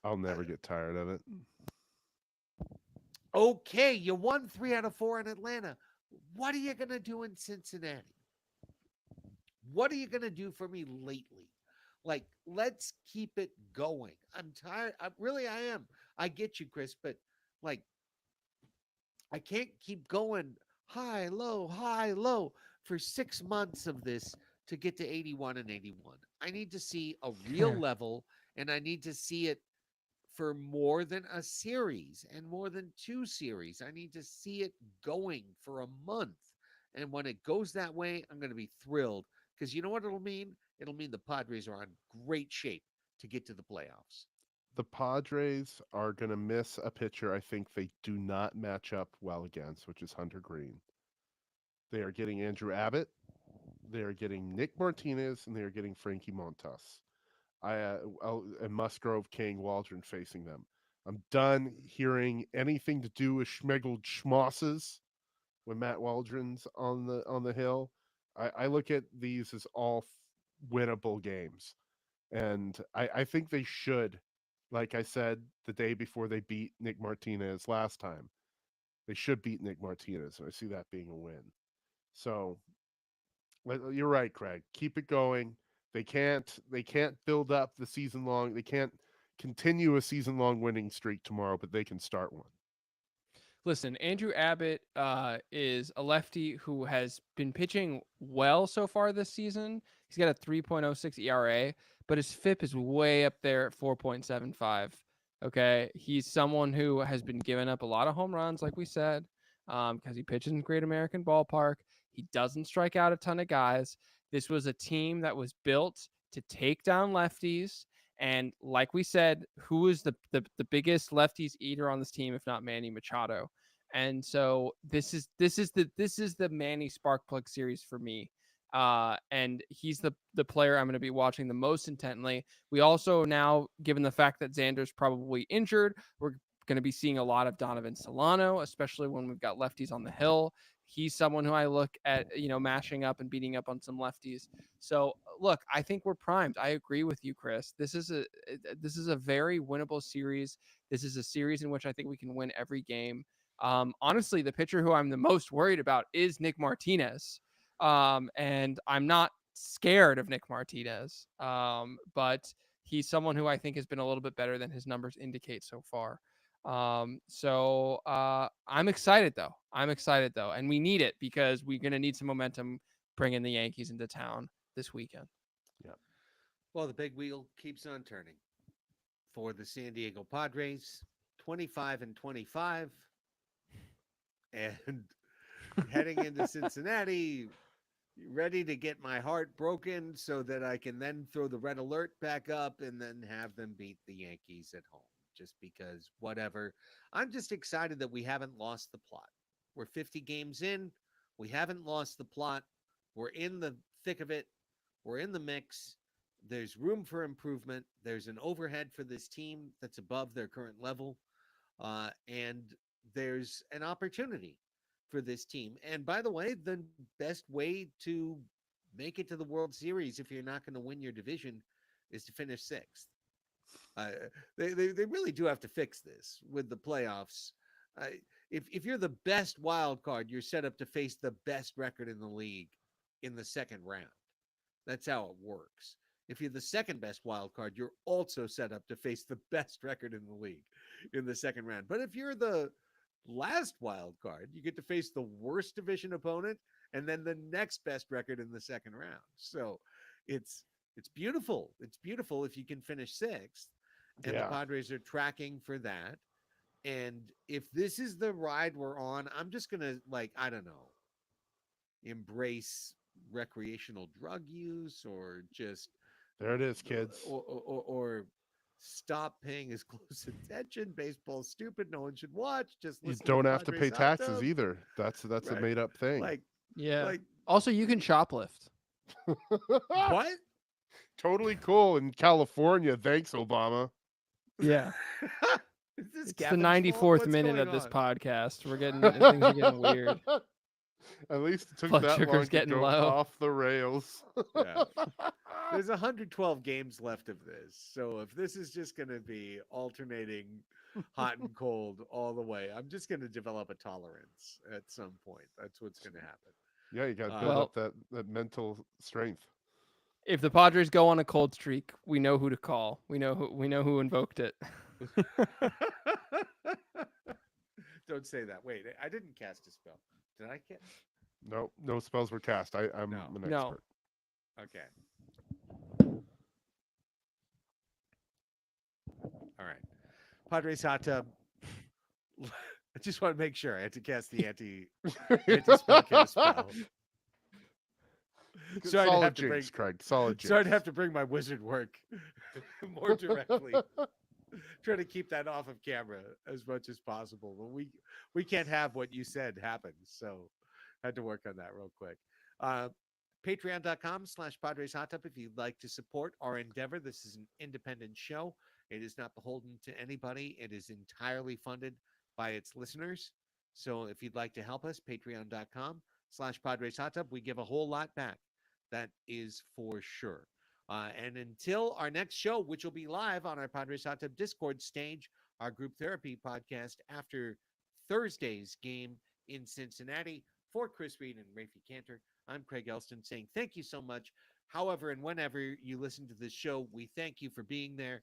I'll never get tired of it. Okay, you won 3 out of 4 in Atlanta. What are you going to do in Cincinnati? What are you going to do for me lately? Like, let's keep it going. I'm tired. I am. I get you, Chris, but like, I can't keep going high, low for 6 months of this to get to 81 and 81. I need to see a real level, and I need to see it for more than a series and more than 2 series. I need to see it going for a month. And when it goes that way, I'm going to be thrilled because you know what it'll mean? It'll mean the Padres are on great shape to get to the playoffs. The Padres are going to miss a pitcher I think they do not match up well against, which is Hunter Green. They are getting Andrew Abbott. They are getting Nick Martinez, and they are getting Frankie Montas. And Musgrove, King, Waldron facing them. I'm done hearing anything to do with Schmegel Schmosses when Matt Waldron's on the hill. I look at these as all winnable games, and I think they should. Like I said the day before they beat Nick Martinez last time, they should beat Nick Martinez, and I see that being a win. So you're right, Craig. Keep it going. They can't build up the season long. They can't continue a season long winning streak tomorrow, but they can start one. Listen, Andrew Abbott is a lefty who has been pitching well so far this season. He's got a 3.06 ERA, but his FIP is way up there at 4.75. Okay, he's someone who has been giving up a lot of home runs, like we said, because he pitches in Great American Ballpark. He doesn't strike out a ton of guys. This was a team that was built to take down lefties And like we said, who is the biggest lefties eater on this team if not Manny Machado? And so this is the Manny spark plug series for me. And he's the player I'm going to be watching the most intently. We also now, given the fact that Xander's probably injured, we're going to be seeing a lot of Donovan Solano, especially when we've got lefties on the hill. He's someone who I look at, mashing up and beating up on some lefties. So look, I think we're primed. I agree with you, Chris. This is a very winnable series. This is a series in which I think we can win every game. Honestly, the pitcher who I'm the most worried about is Nick Martinez. And I'm not scared of Nick Martinez. But he's someone who I think has been a little bit better than his numbers indicate so far. I'm excited though. And we need it because we're going to need some momentum bringing the Yankees into town this weekend. Yeah. Well, the big wheel keeps on turning for the San Diego Padres, 25-25, and heading into Cincinnati, ready to get my heart broken so that I can then throw the red alert back up and then have them beat the Yankees at home. Just because, whatever. I'm just excited that we haven't lost the plot. We're 50 games in. We haven't lost the plot. We're in the thick of it. We're in the mix. There's room for improvement. There's an overhead for this team that's above their current level. And there's an opportunity for this team. And by the way, the best way to make it to the World Series, if you're not going to win your division, is to finish sixth. They really do have to fix this with the playoffs. If you're the best wild card, you're set up to face the best record in the league in the second round. That's how it works. If you're the second best wild card, you're also set up to face the best record in the league in the second round. But if you're the last wild card, you get to face the worst division opponent and then the next best record in the second round. So it's beautiful. It's beautiful if you can finish sixth. And the Padres are tracking for that. And if this is the ride we're on, I'm just going to, I don't know, embrace recreational drug use or just. There it is, kids. Or stop paying as close attention. Baseball's stupid. No one should watch. Just You listen don't to have to pay taxes either. That's right. a made up thing. Also, you can shoplift. What? Totally cool in California. Thanks, Obama. Yeah. It's the 94th minute of this podcast. Things are getting weird. At least it took Blood that sugar's long to getting go low. off the rails. Yeah. There's 112 games left of this. So if this is just going to be alternating hot and cold all the way, I'm just going to develop a tolerance at some point. That's what's going to happen. Yeah, you got to build up that mental strength. If the Padres go on a cold streak, we know who to call. We know who invoked it. Don't say that. Wait, I didn't cast a spell. Did I cast? No spells were cast. I'm an expert. Okay. All right. Padres hot tub. I just want to make sure I had to cast the anti-spell cast spell. Sorry to have to bring, Craig. Solid jinx. Sorry to have to bring my wizard work more directly. Try to keep that off of camera as much as possible. But we can't have what you said happen. So had to work on that real quick. Patreon.com/Padres Hot Tub if you'd like to support our endeavor. This is an independent show. It is not beholden to anybody. It is entirely funded by its listeners. So if you'd like to help us, patreon.com/Padres Hot Tub. We give a whole lot back. That is for sure. And until our next show, which will be live on our Padres Hot Tub Discord stage, our group therapy podcast after Thursday's game in Cincinnati, for Chris Reed and Raphie Cantor, I'm Craig Elston saying thank you so much. However and whenever you listen to this show, we thank you for being there,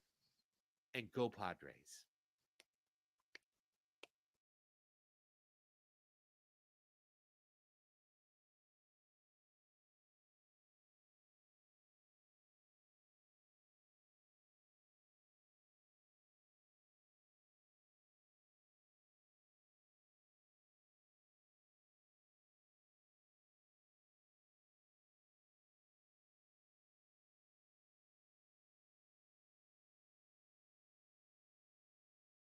and go Padres.